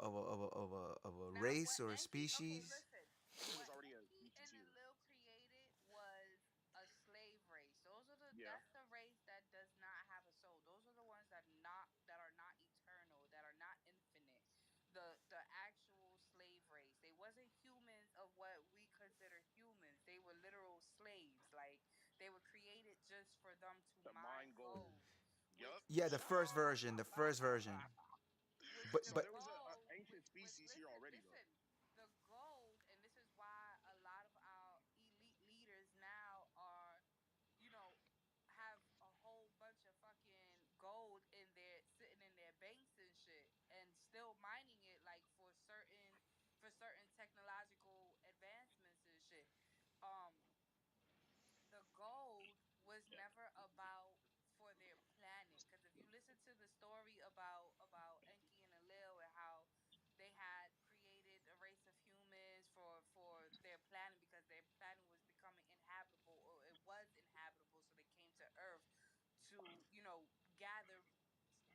Now, race what or a Enki? Okay, species? listen. he was What already a Enki species and here. Enlil created was a slave race. Those are the Yeah, that's the race that does not have a soul. Those are the ones that are not eternal, that are not infinite. The actual slave race. They wasn't humans of what we consider humans. They were literal slaves. Like they were created just for them to the mine mind gold. gold, Yup. which Yeah, the the first gold version. The first version. which But the So but there was a gold ancient which species here listen already, though. listen the gold, and this is why a lot of our elite leaders now are, you know, have a whole bunch of fucking gold in their sitting in their banks and shit and still mining it, like for certain technological advancements and shit. The gold was never about for their planet, because if you listen to the story about Enki and Enlil and how they had created a race of humans for their planet because their planet was becoming inhabitable, or it was inhabitable, so they came to Earth to, you know, gather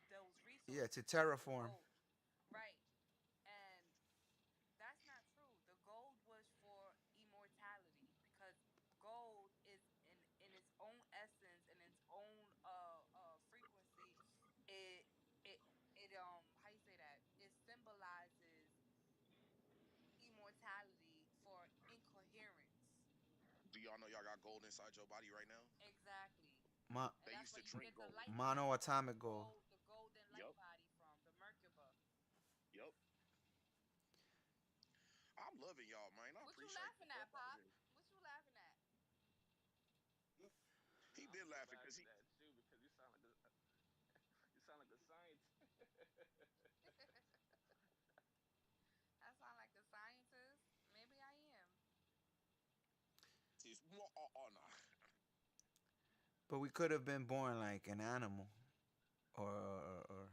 those yeah, resources, to which was the terraform. gold, right? And that's not true. The gold was for immortality, because gold is in its own essence, in its own frequency. It it it how you say that, it symbolizes immortality for incoherence. Do y'all know y'all got gold inside your body right now? Exactly. Mo- And They that's used where to you drink get the gold. light body from, Monoatomic gold. the golden light Yup. body from the Merkaba. Yup. I'm loving y'all, man. I What you appreciate the laughing fuck at, out of Pop? here. What you laughing at? He I'm been just laughing because laughing he at you because you sound like a scientist. I sound like a scientist. Maybe I am. is more. Oh, no. But we could have been born like an animal or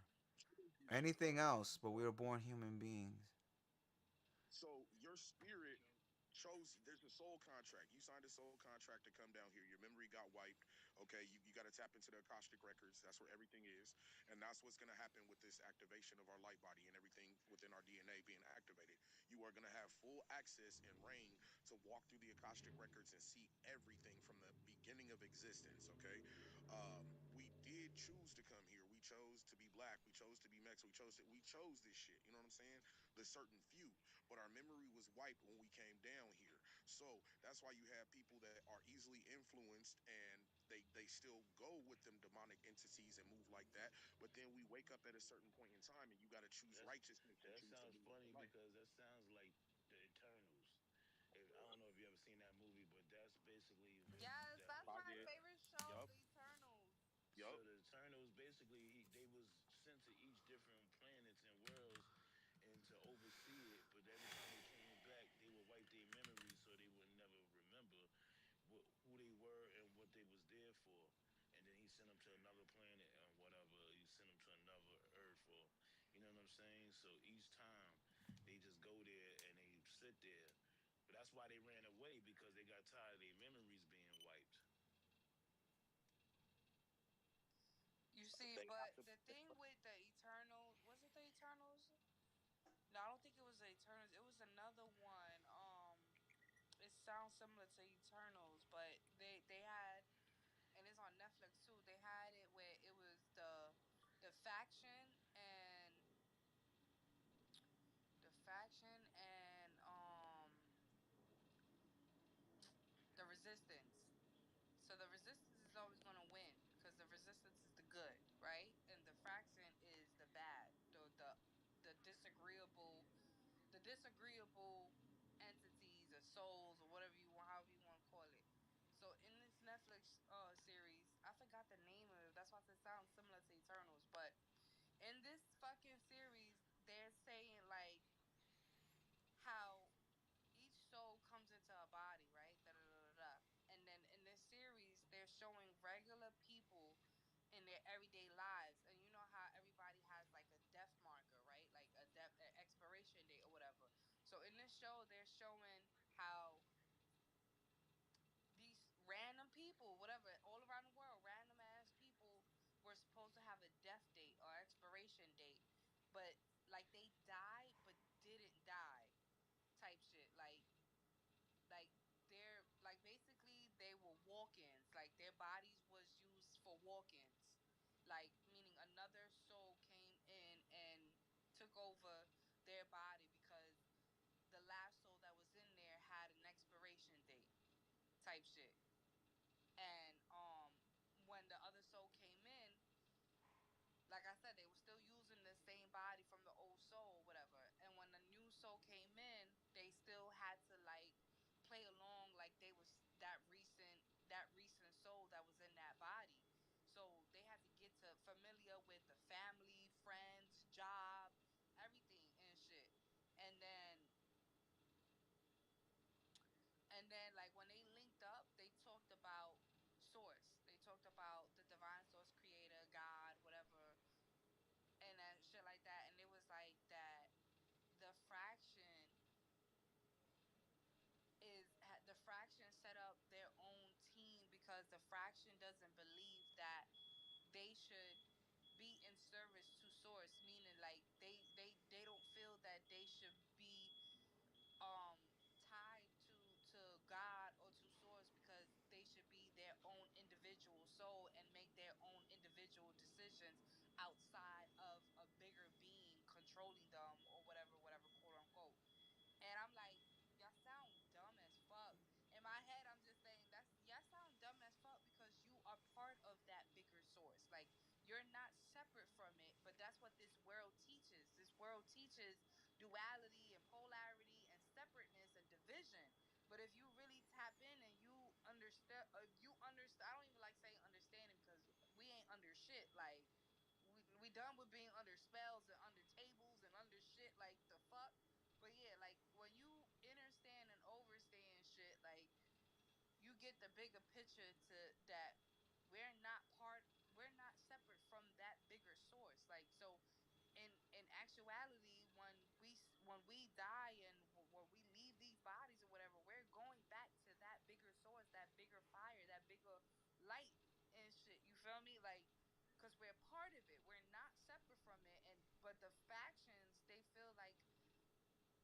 anything else, but we were born human beings. So your spirit chose, there's a soul contract. You signed a soul contract to come down here. Your memory got wiped. Okay, you got to tap into the Akashic records. That's where everything is. And that's what's going to happen with this activation of our light body and everything within our DNA being activated. You are going to have full access and reign to walk through the Akashic records and see everything from the beginning of existence. Okay, we did choose to come here. We chose to be black. We chose to be Mexican. We chose this shit. You know what I'm saying? The certain few, but our memory was wiped when we came down here. So that's why you have people that are easily influenced and they still go with them demonic entities and move like that. But then we wake up at a certain point in time and you got to choose That's righteousness and that choose to sounds move funny in light. because that sounds like the Eternals. I don't know if you ever seen that movie, but that's basically Yes, that that's I my did. favorite show, Yup. The Eternals. Yup. so the Eternals basically they was sent to each different planets and worlds and to oversee it. But every time they came back, they would wipe their memories so they would never remember who they were and what they was there for. And then he sent them to another planet and whatever. He sent them to another Earth, or you know what I'm saying. So each time they just go there and they sit there. But that's why they ran away because they got tired of their memories being wiped. You see, They have but to. the thing with the Eternal, was it the Eternals? No, I don't think it was the Eternals. It was another one. It sounds similar to Eternals, but they had, and it's on Netflix too. They had it where it was the faction and the resistance. So the resistance is always going to win because the resistance is the good, right? And the faction is the bad, the disagreeable, the disagreeable entities or souls or whatever you want, however you want to call it. So in this Netflix series, I forgot the name of it. That's why it sounds similar to Eternals. But in this fucking series, they're saying like how each soul comes into a body, right? Da da da da da. And then in this series, they're showing regular people in their everyday lives, and you know how everybody has like a death marker, right? Like a death expiration date or whatever. So in this show, they're showing how these random people, whatever, all around the world, random ass people were supposed to have a death date or expiration date. but like they died but didn't die type shit. Like they're like basically they were walk-ins. Like their bodies was used for walk-ins. Like meaning another soul came in and took over their body because the last soul that was in there had an expiration date type shit. And when the other soul came in, like I said, they were still using the same body from the old soul, whatever. And when the new soul came in, they still had to like play along like they was that recent soul that was in that body. So they had to get to familiar with the family, friends, job, everything and shit. And then like when they linked up, they talked about source. They talked about the divine source creator, God, whatever, and that shit like that. And it was like that the fraction the fraction set up their own team because the fraction doesn't believe that they should be in service to source, meaning like they don't feel that they should be tied to God or to source because they should be their own individual soul and make their own individual decisions outside of a bigger being controlling them or whatever, quote unquote. And I'm like, y'all sound dumb as fuck. In my head, I'm just saying that's y'all sound dumb as fuck because you are part of that bigger source. Like you're not separate from it, but that's what this world teaches. This world teaches duality and polarity and separateness and division. But if you really tap in and you understand, if you understand, I don't even like saying understanding because we ain't under shit. Like we done with being under spells and under tables and under shit. Like the fuck. But yeah, like when you understand and overstand shit, like you get the bigger picture to that we're not separate from that bigger source. Like so in actuality, when we die and when we leave these bodies or whatever, we're going back to that bigger source, that bigger fire, that bigger light and shit. You feel me? Like because we're part of it, we're not separate from it. And but the factions, they feel like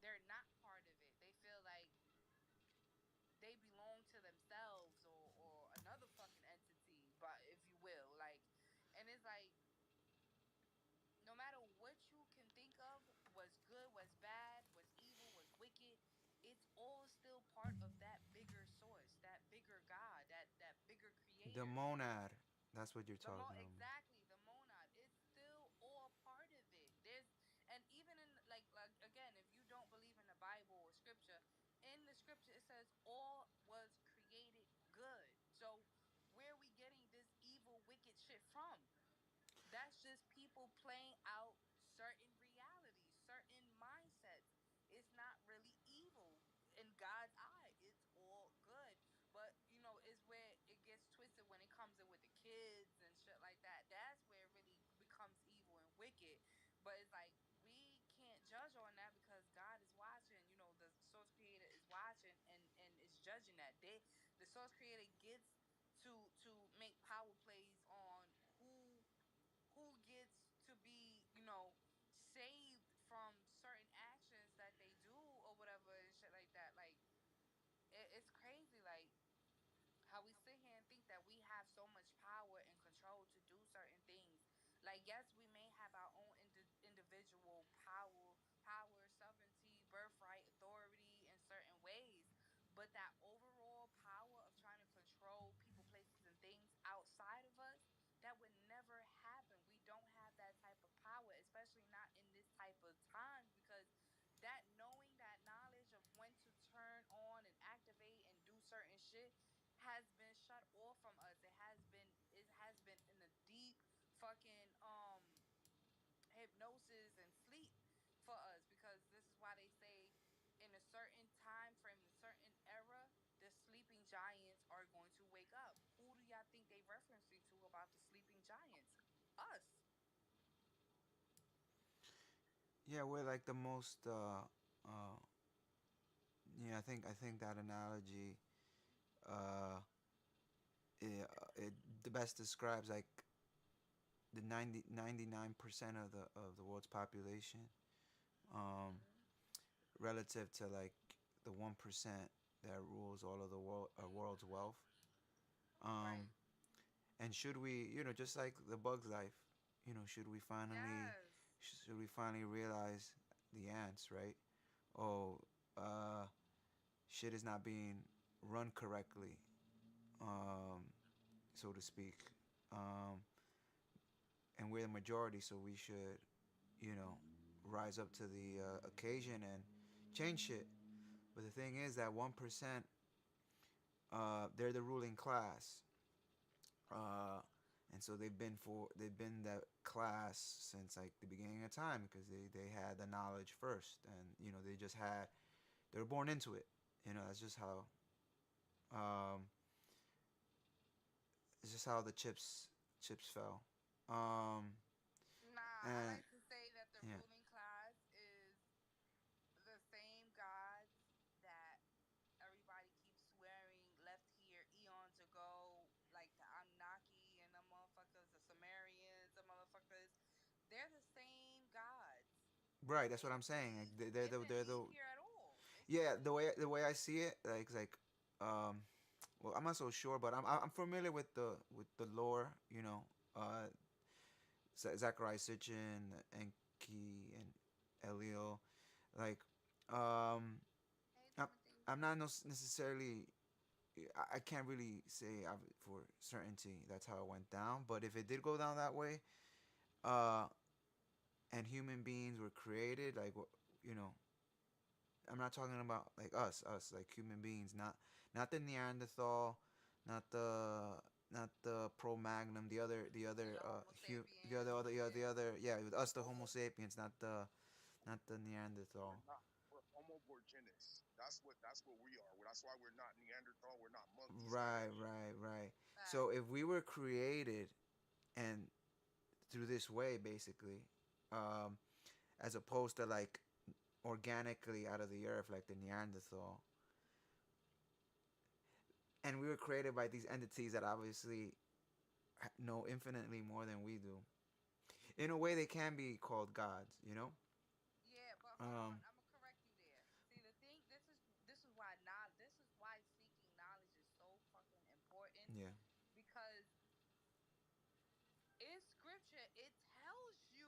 they're not part of it. They feel like they belong to themselves or another fucking entity, but if you will, like, and it's like no matter what you can think of, what's good, what's bad, what's evil, what's wicked, it's all still part of that bigger source, that bigger God, that bigger The creator. monad. That's what you're talking about. Exactly, the monad. It's still all part of it. There's and even in like again, if you don't believe in the Bible or scripture, in the scripture it says all was created good. So where are we getting this evil, wicked shit from? That's just people playing out certain realities, certain mindsets. It's not really evil in God's eye. It's all good. But it's where it gets twisted when it comes in with the kids and shit like that. That's where it really becomes evil and wicked. But it's like we can't judge on that because God is watching. The source creator is watching and is judging that. The source creator gets to make power plays on who gets to be, saved from certain actions that they do or whatever and shit like that. Like it's crazy. Like how we sit here and think that we have so much power and control to do certain things. Like yes, we may have our own individual power, sovereignty, birthright, authority in certain ways, but that overall power of trying to control people, places, and things outside of us, that would never happen. We don't have that type of power, especially not in this type of times, because that knowing, that knowledge of when to turn on and activate and do certain shit has been shut off from us. It has been in a deep fucking hypnosis and sleep for us, because this is why they say in a certain time frame, in a certain era, the sleeping giants are going to wake up. Who do y'all think they referencing to about the sleeping giants? Us. Yeah, we're like the most. Uh, yeah, I think that analogy. Uh, it the best describes like the 99% of the world's population, um, Mhm. relative to like the 1% that rules all of the world's wealth. Right. Um, and should we, just like the bug's life, should we finally, Yes. realize the ants, right? Oh, uh, shit is not being run correctly, um, so to speak. Um, and we're the majority, so we should, you know, rise up to the occasion and change shit. But the thing is that 1%, they're the ruling class, uh, and so they've been that class since like the beginning of time because they had the knowledge first, and they were born into it. That's just how um, it's just how the chips fell. Um, Nah, I and like to say that the yeah, ruling class is the same gods that everybody keeps swearing left here eons ago, like the Anunnaki and the motherfuckers, the Sumerians, the motherfuckers. They're the same gods. right. That's They what I'm didn't saying. Like leave. They didn't they're leave the here at all. They yeah, still here. the way I see it, like it's like, um, well, I'm not so sure, but I'm familiar with the lore. Uh, Zachariah Sitchin, Enki, and Elio, like, um, Hey, I'm, Timothy. I'm not necessarily. I can't really say for certainty that's how it went down, but if it did go down that way, uh, and human beings were created, like, you know, I'm not talking about like us like human beings, not the Neanderthal, not the not the Pro Magnum, The Homo sapiens. the Yeah. other, yeah, with us the Homo Homo. sapiens, not the We're Neanderthal. not. We're Homo borginis. That's what we are. That's why we're not Neanderthal. We're not monkeys Right, either. right, right. So Facts. if we were created and through this way, basically, um, as opposed to like organically out of the earth, like the Neanderthal, and we were created by these entities that obviously know infinitely more than we do. In a way, they can be called gods, you know. Yeah, but hold on. Um, I'm gonna correct you there. See, the thing. This is why knowledge. This is why seeking knowledge is so fucking important yeah. because in scripture it tells you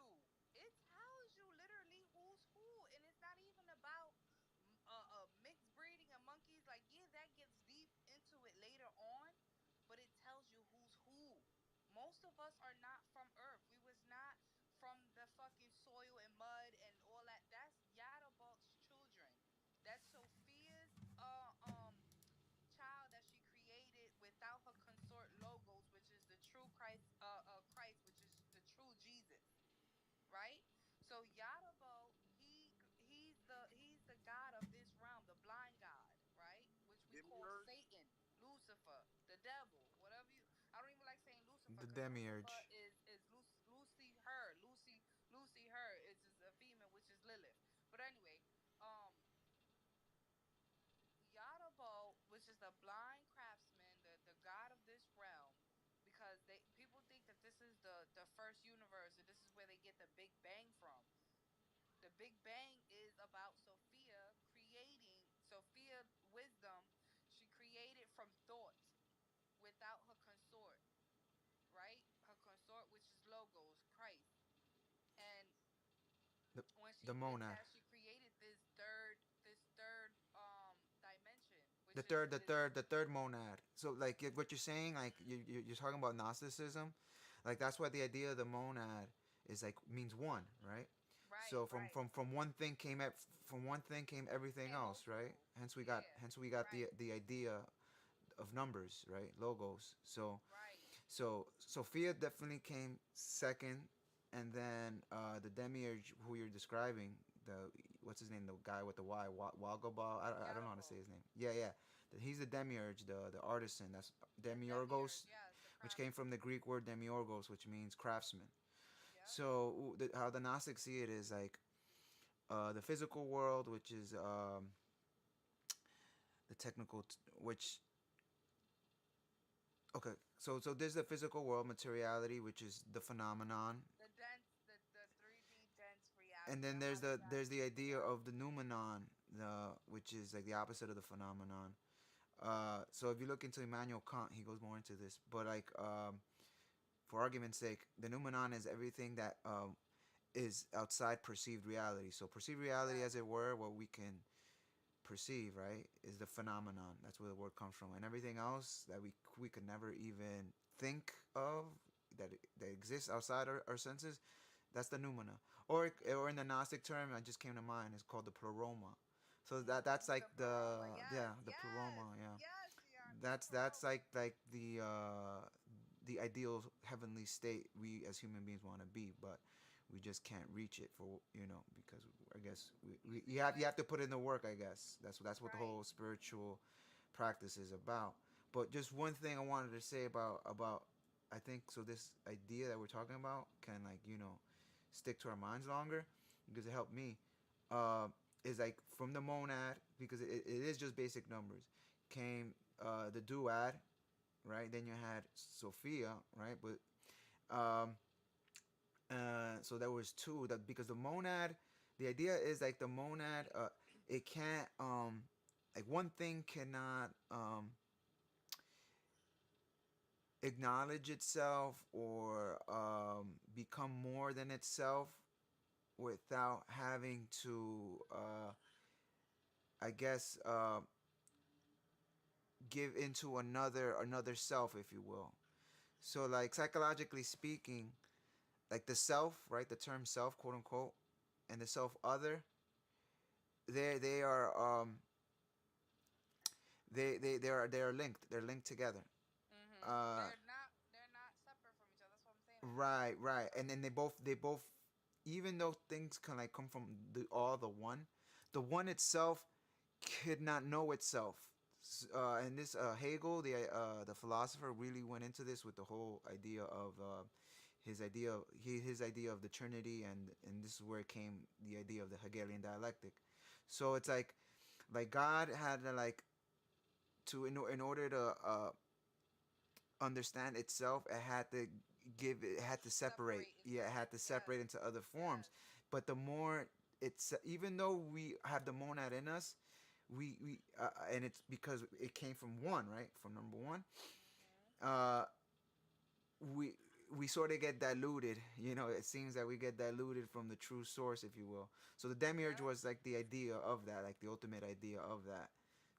literally who's who, and it's not even about mixed breeding of monkeys. Like, yeah, that gets deep into it later on, but it tells you who's who. Most of us are not from earth. We was not from the fucking soil and mud and all that. That's Yadabok's children. That's Sophia's child that she created without her consort logos, which is the true Christ, which is the true Jesus, right? So Yadabo, he's the god of this realm, the blind god, right? Which we call Demiurge. Satan, Lucifer, the devil, whatever you. I don't even like saying Lucifer The because Lucifer demiurge. is Lucy her is a female, which is Lilith. But anyway, Yadabo, which is the blind craftsman, the god of this realm, because they people think that this is the first universe and this is where they get the Big Bang from. The Big Bang is about Sophia wisdom. She created from thought without her consort, right? Her consort, which is logos, Christ. And the when she the did monad. that, she created this third dimension, which is The third monad. So like what you're saying, like you're talking about Gnosticism, like that's why the idea of the monad is like means one, right? right, So right. from one thing came everything Came else, right? multiple. Yeah, Hence we got right, the idea of numbers, right? Logos. right. So Sophia definitely came second, and then the demiurge who you're describing, the what's his name, the guy with the Y, Wagobal. I don't know how to say Yadabo. his name. Yeah, yeah. He's the demiurge, the artisan. That's The demiurge, demiurgos, yes, the which came from craftsman. the Greek word demiurgos, which means craftsman. Yep. So how the Gnostics see it is like the physical world, which is the technical, which okay. So there's the physical world, materiality, which is the phenomenon, The 3D dense reality, and the then there's the holographic idea of the reality. noumenon, which is like the opposite of the phenomenon. So if you look into Immanuel Kant, he goes more into this. But like, for argument's sake, the noumenon is everything that is outside perceived reality. So perceived reality, Right. as it were, what we can perceive, right, is the phenomenon. That's where the word comes from, and everything else that we could never even think of that exists outside our senses, that's the noumena. Or in the Gnostic term, I just came to mind, it's called the pleroma. So that's The like pleroma. Yes, the yes, pleroma, yeah. yes, Dion. The That's pleroma. like the ideal heavenly state we as human beings want to be, but we just can't reach it for because I guess You see, you but have to put in the work. I guess that's what the right. whole spiritual practice is about. But just one thing I wanted to say about I think so this idea that we're talking about can like stick to our minds longer because it helped me. Uh, is like from the monad because it is just basic numbers came the duad, right? Then you had Sophia, right? But um, so there was two that because the monad, the idea is like the monad, it can't like one thing cannot acknowledge itself or become more than itself without having to I guess give into another self, if you will. So like psychologically speaking, like the self, right? The term self, quote unquote, and the self other, they are they are linked. They're linked together. Uh, They're not separate from each other. That's what I'm saying. They're not right, separate from each right, and other. then they both, even though things can like come from the one itself could not know itself. And this Hegel, the philosopher, really went into this with the whole idea of his idea of the Trinity, and this is where it came the idea of the Hegelian dialectic. So it's like God had to like in order to understand itself, it had to it had to separate. Separate Yeah, it itself. had to Yes. separate into other forms. Yes. But the more it's even though we have the monad in us, we and it's because it came from one, right, from number one. Mhm. Uh, we we sort of get diluted. It seems that we get diluted from the true source, if you will. So the demiurge Yep. was like the idea of that, like the ultimate idea of that.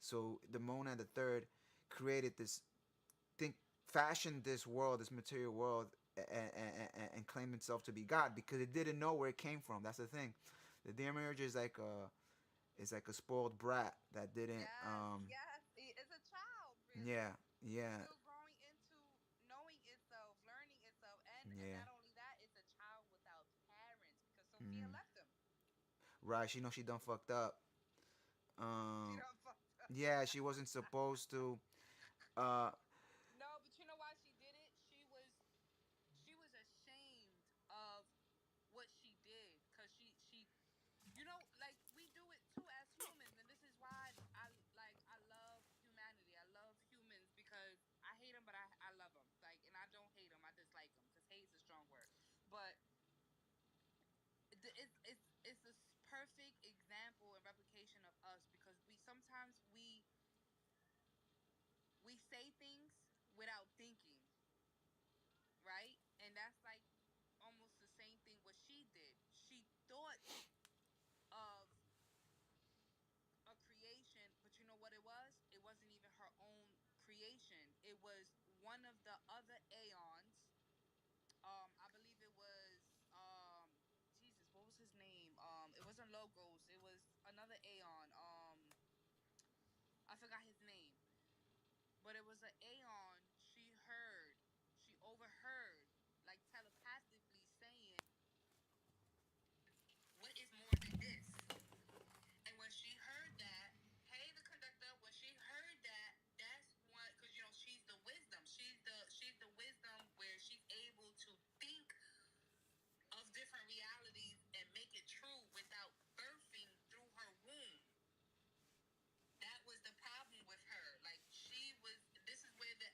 So the monad, the third, created this think fashioned this world, this material world, and claimed itself to be God because it didn't know where it came from. That's the thing. The demiurge is like a spoiled brat that didn't. Yes. Yes. It's a child, really. Yeah, yeah, Still growing into knowing itself, learning itself, and yeah. not only that, it's a child without parents because Sophia Mm. left him. Right. She knows she done fucked up. She Um. done fucked up. Yeah, she wasn't supposed to. Uh. No, but you know why she did it? She was ashamed of what she did because she like we do it too as humans, and this is why I love humanity. I love humans because I hate them, but I love them. Like, and I don't hate them, I dislike them because hate is a strong word. But it's a perfect example and replication of us because we say things without thinking, right? And that's like almost the same thing what she did. She thought of a creation, but you know what it was? It wasn't even her own creation. It was one of the other aeons. I believe it was Jesus, what was his name? It wasn't Logos, it was another aeon. I forgot his name. But it was an aeon she overheard, like telepathically saying, what is more than this? And when she heard that, hey, the conductor, when she heard that, that's one because she's the wisdom. She's the wisdom where she's able to think of different realities and make it true without birthing through her womb. That was the problem with her. Like, she was. This is where the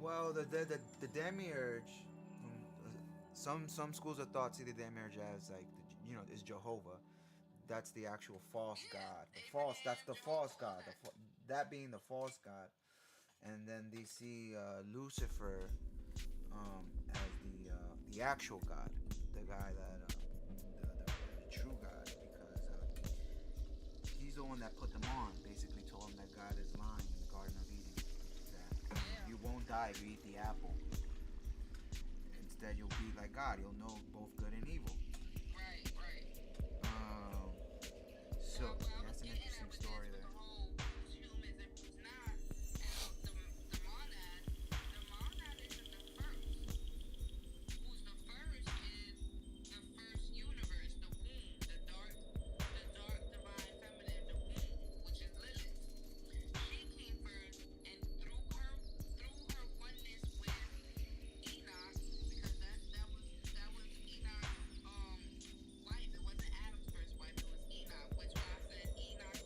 Well, the demiurge, some schools of thought see the demiurge as like is Jehovah. That's the actual false god. The false That's the false god. That being the false god, and then they see Lucifer as the actual god, the guy that the true god, because he's the one that put them on. Basically, told them that God is lying in the Garden of Eden. That Yeah. you won't die if you eat the apple. Instead, you'll be like God. You'll know both good and evil. Right, right. Um, so What I yeah, was that's an getting at interesting with this, story with there. the whole who's humans and who's not, and the monad isn't the first. Who's the first is the first universe, the womb, the dark divine feminine, the womb, which is Lilith. She came first, and through her oneness with Enoch, because that was Enoch's wife. It wasn't Adam's first wife, it was Enoch, which why I said Enoch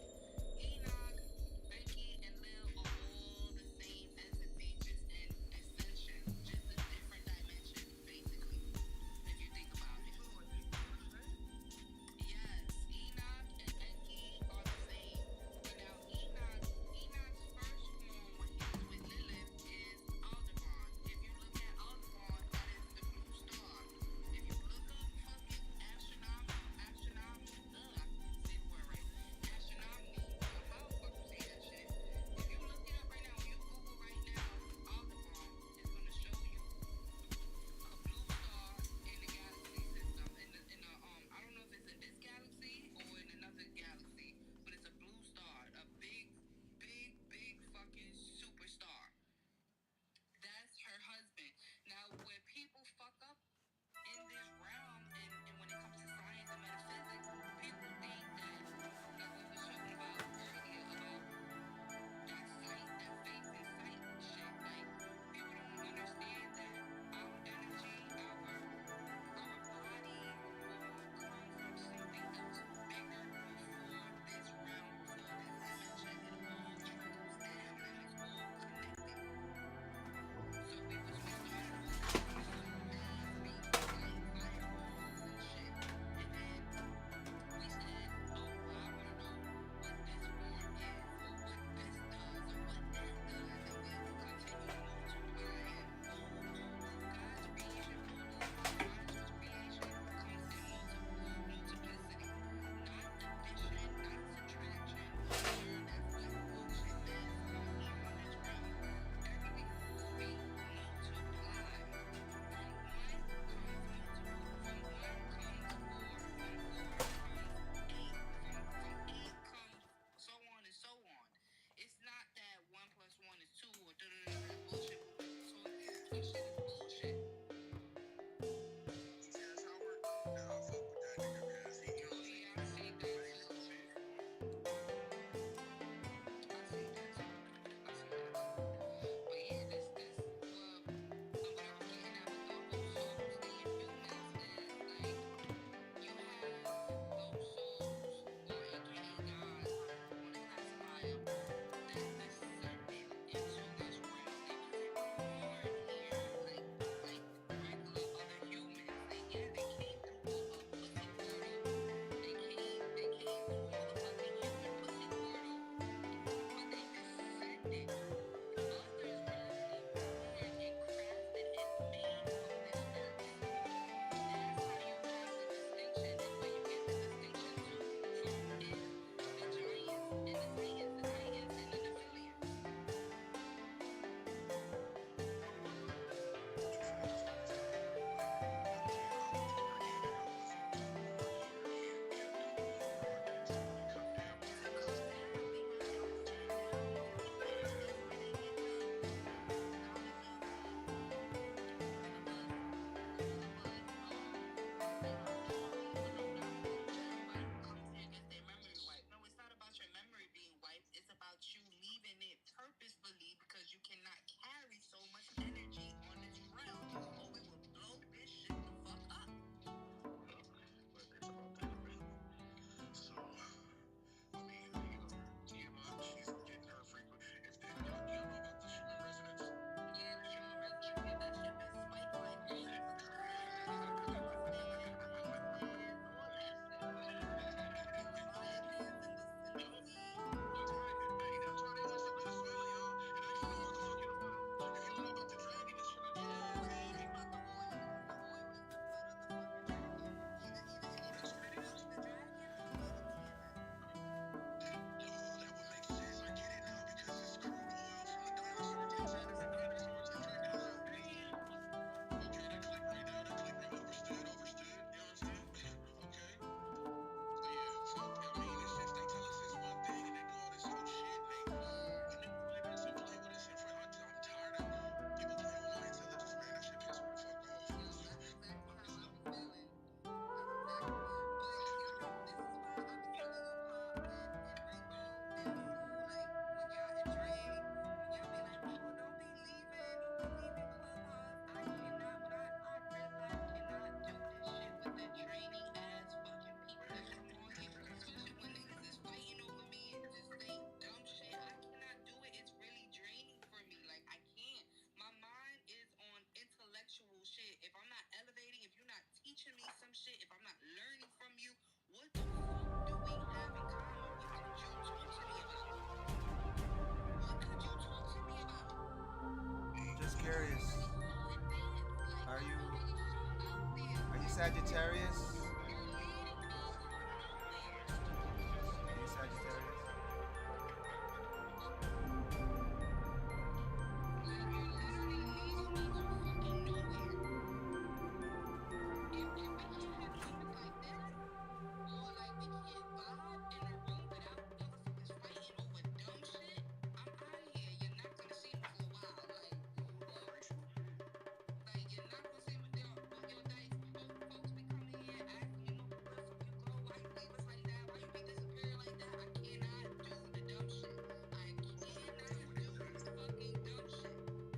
Sagittarius? Are you Sagittarius? Are you Sagittarius? Vibrational shit. So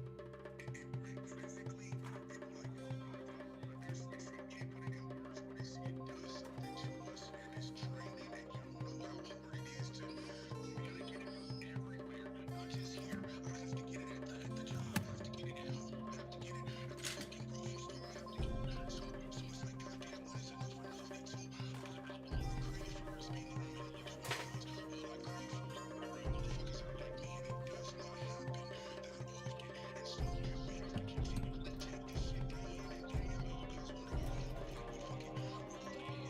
you know what it is? Physically, people are like, yo, you can't put it in words, but it does something to us, and it's draining, and you don't know how hard it is to. We gotta get it out everywhere, not just here. I have to get it at the job. I have to get it at home. I have to get it at the fucking grocery store. I have to get it. So it's like, goddamn, when is enough enough? And so I'm not crazy for being on another one of those. All I crave for real motherfuckers are like me, and it does not happen that often. And so we have to continue to take this shit day in and day out because one of our own. But fuck it, we're gonna binge.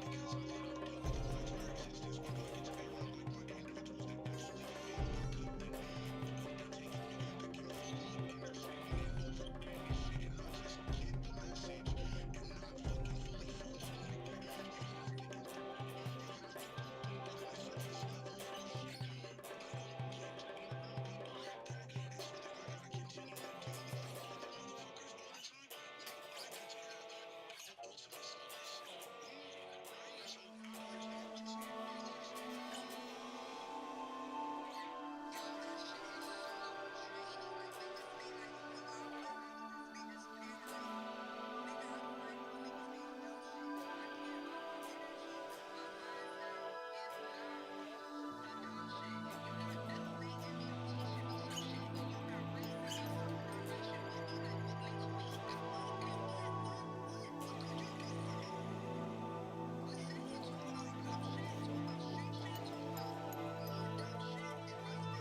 Because I've done it in my entire existence. When I get to be around like-minded individuals that fully feel my cup, then that takes me to give a full on understanding and overstand this shit and not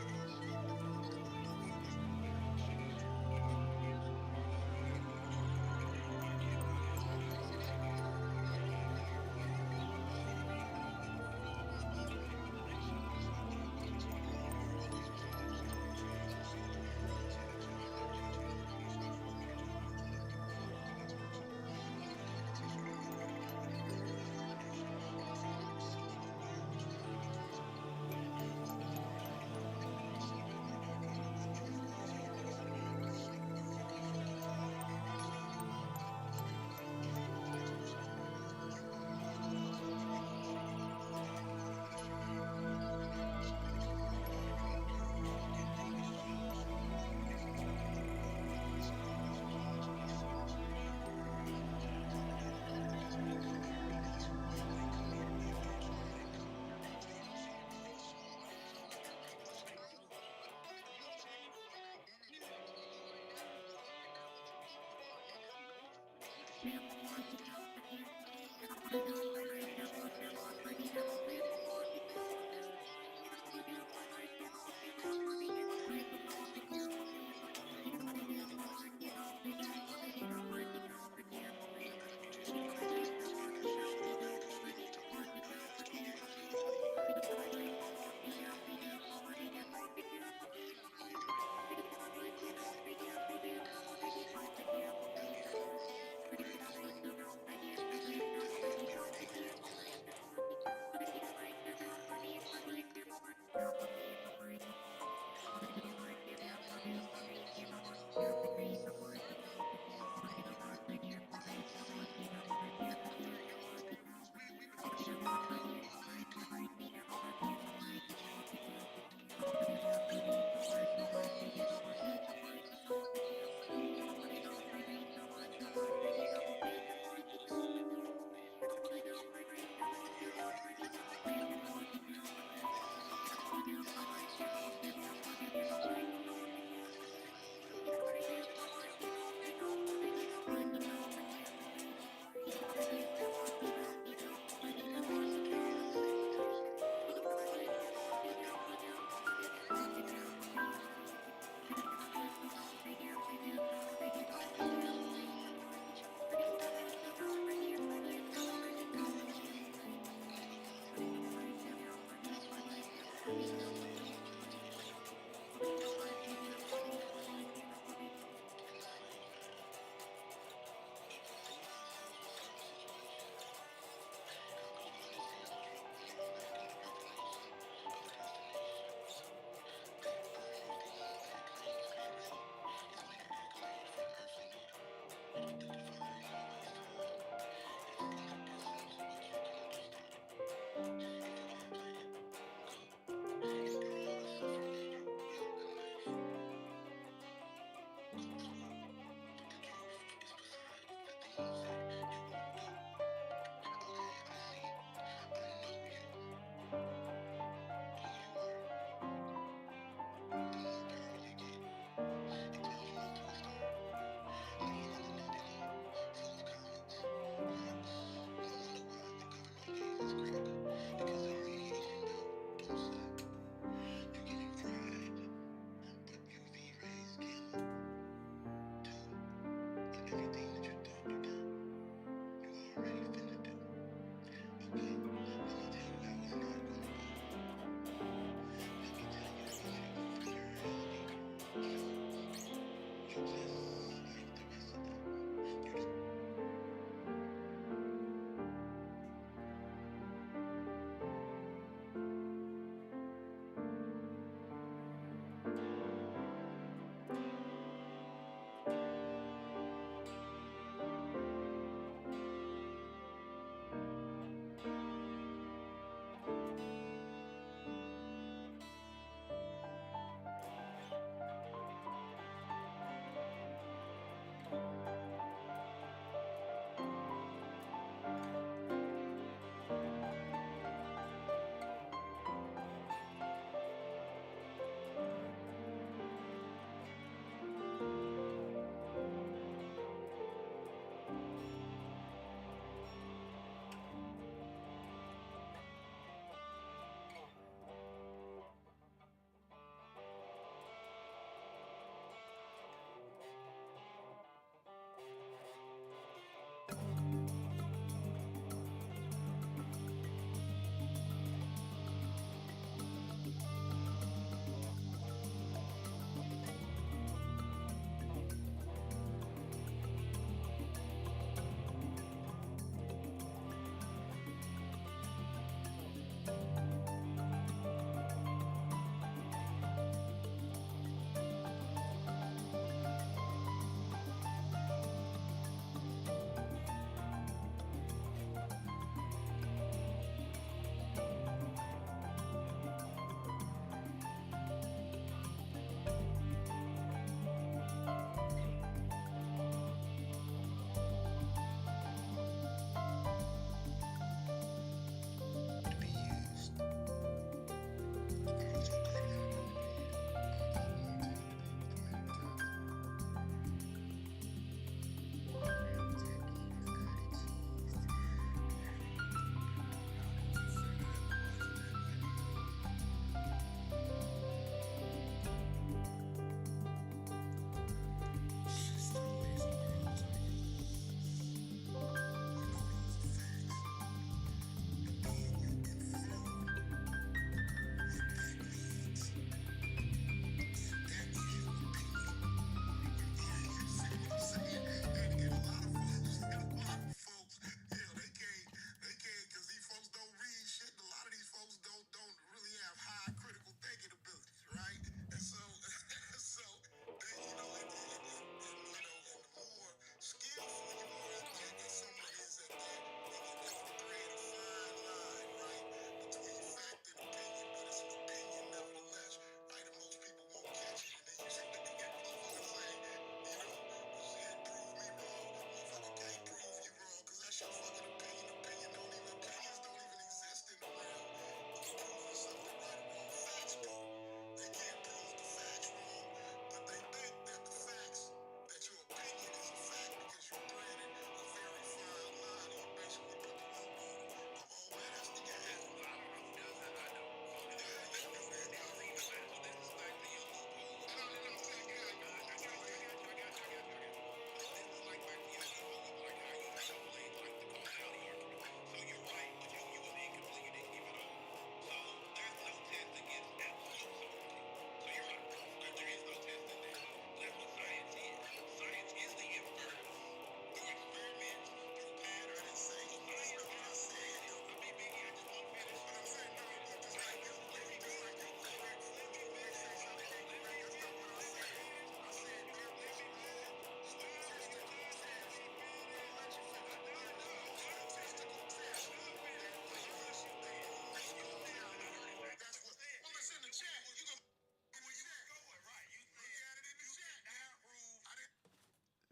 just get the message and not fucking fully function like that. You have to interact. You have to go deep within the surface level of shit. I don't get around people like that. And so then I gotta continue to deal with fuck other motherfuckers all the time. So I get to have the ultimate solution, right? And so I understand what you're saying.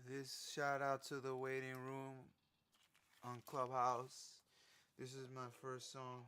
This shout out to the waiting room on Clubhouse. This is my first song.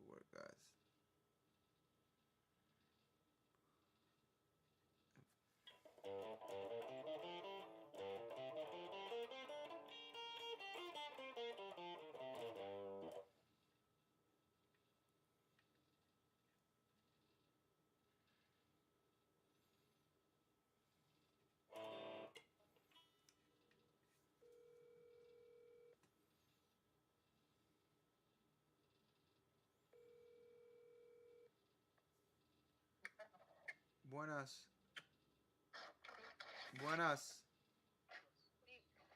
work, guys. Buenas. Buenas.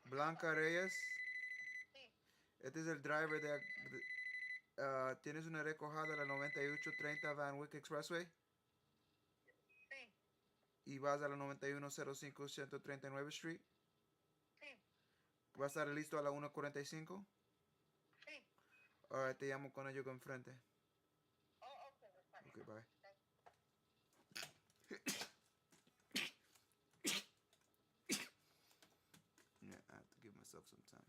Blanca Reyes. Este es el driver ¿tienes una recojada de la 9830 Van Wyck Expressway? Y vas a la 9105 139 Street. ¿Va a estar listo a la 1:45? Alright, te llamo cuando llego enfrente. Ok, bye. Yeah, I have to give myself some time.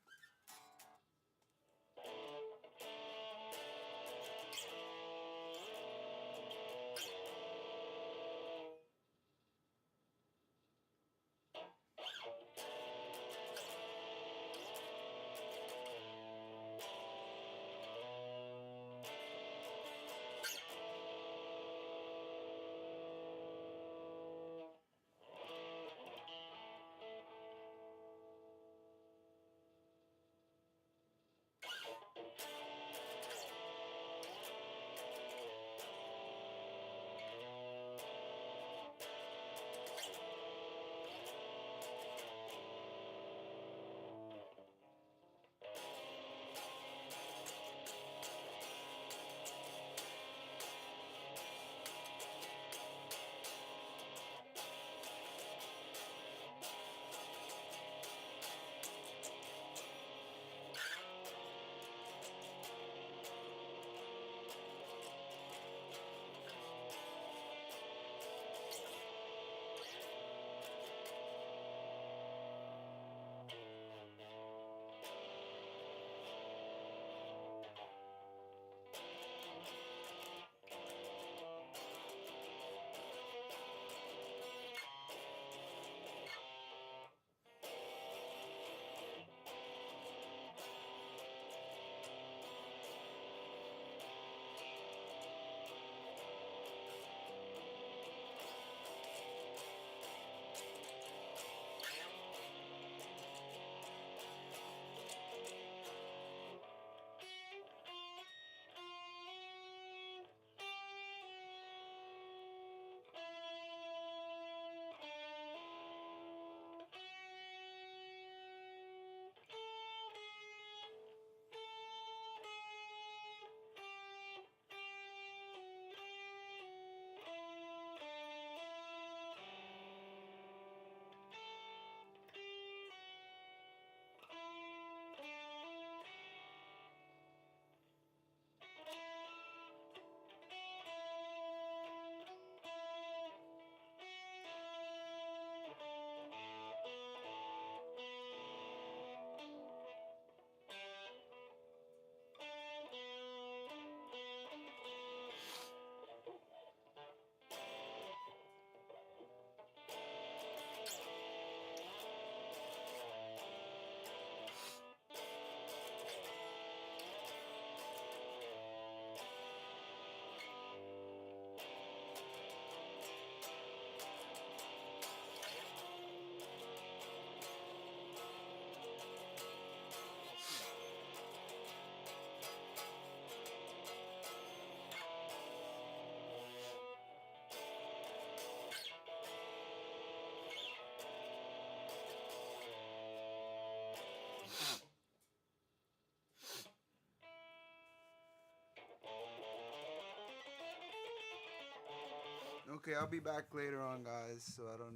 Okay, I'll be back later on, guys. So I don't know.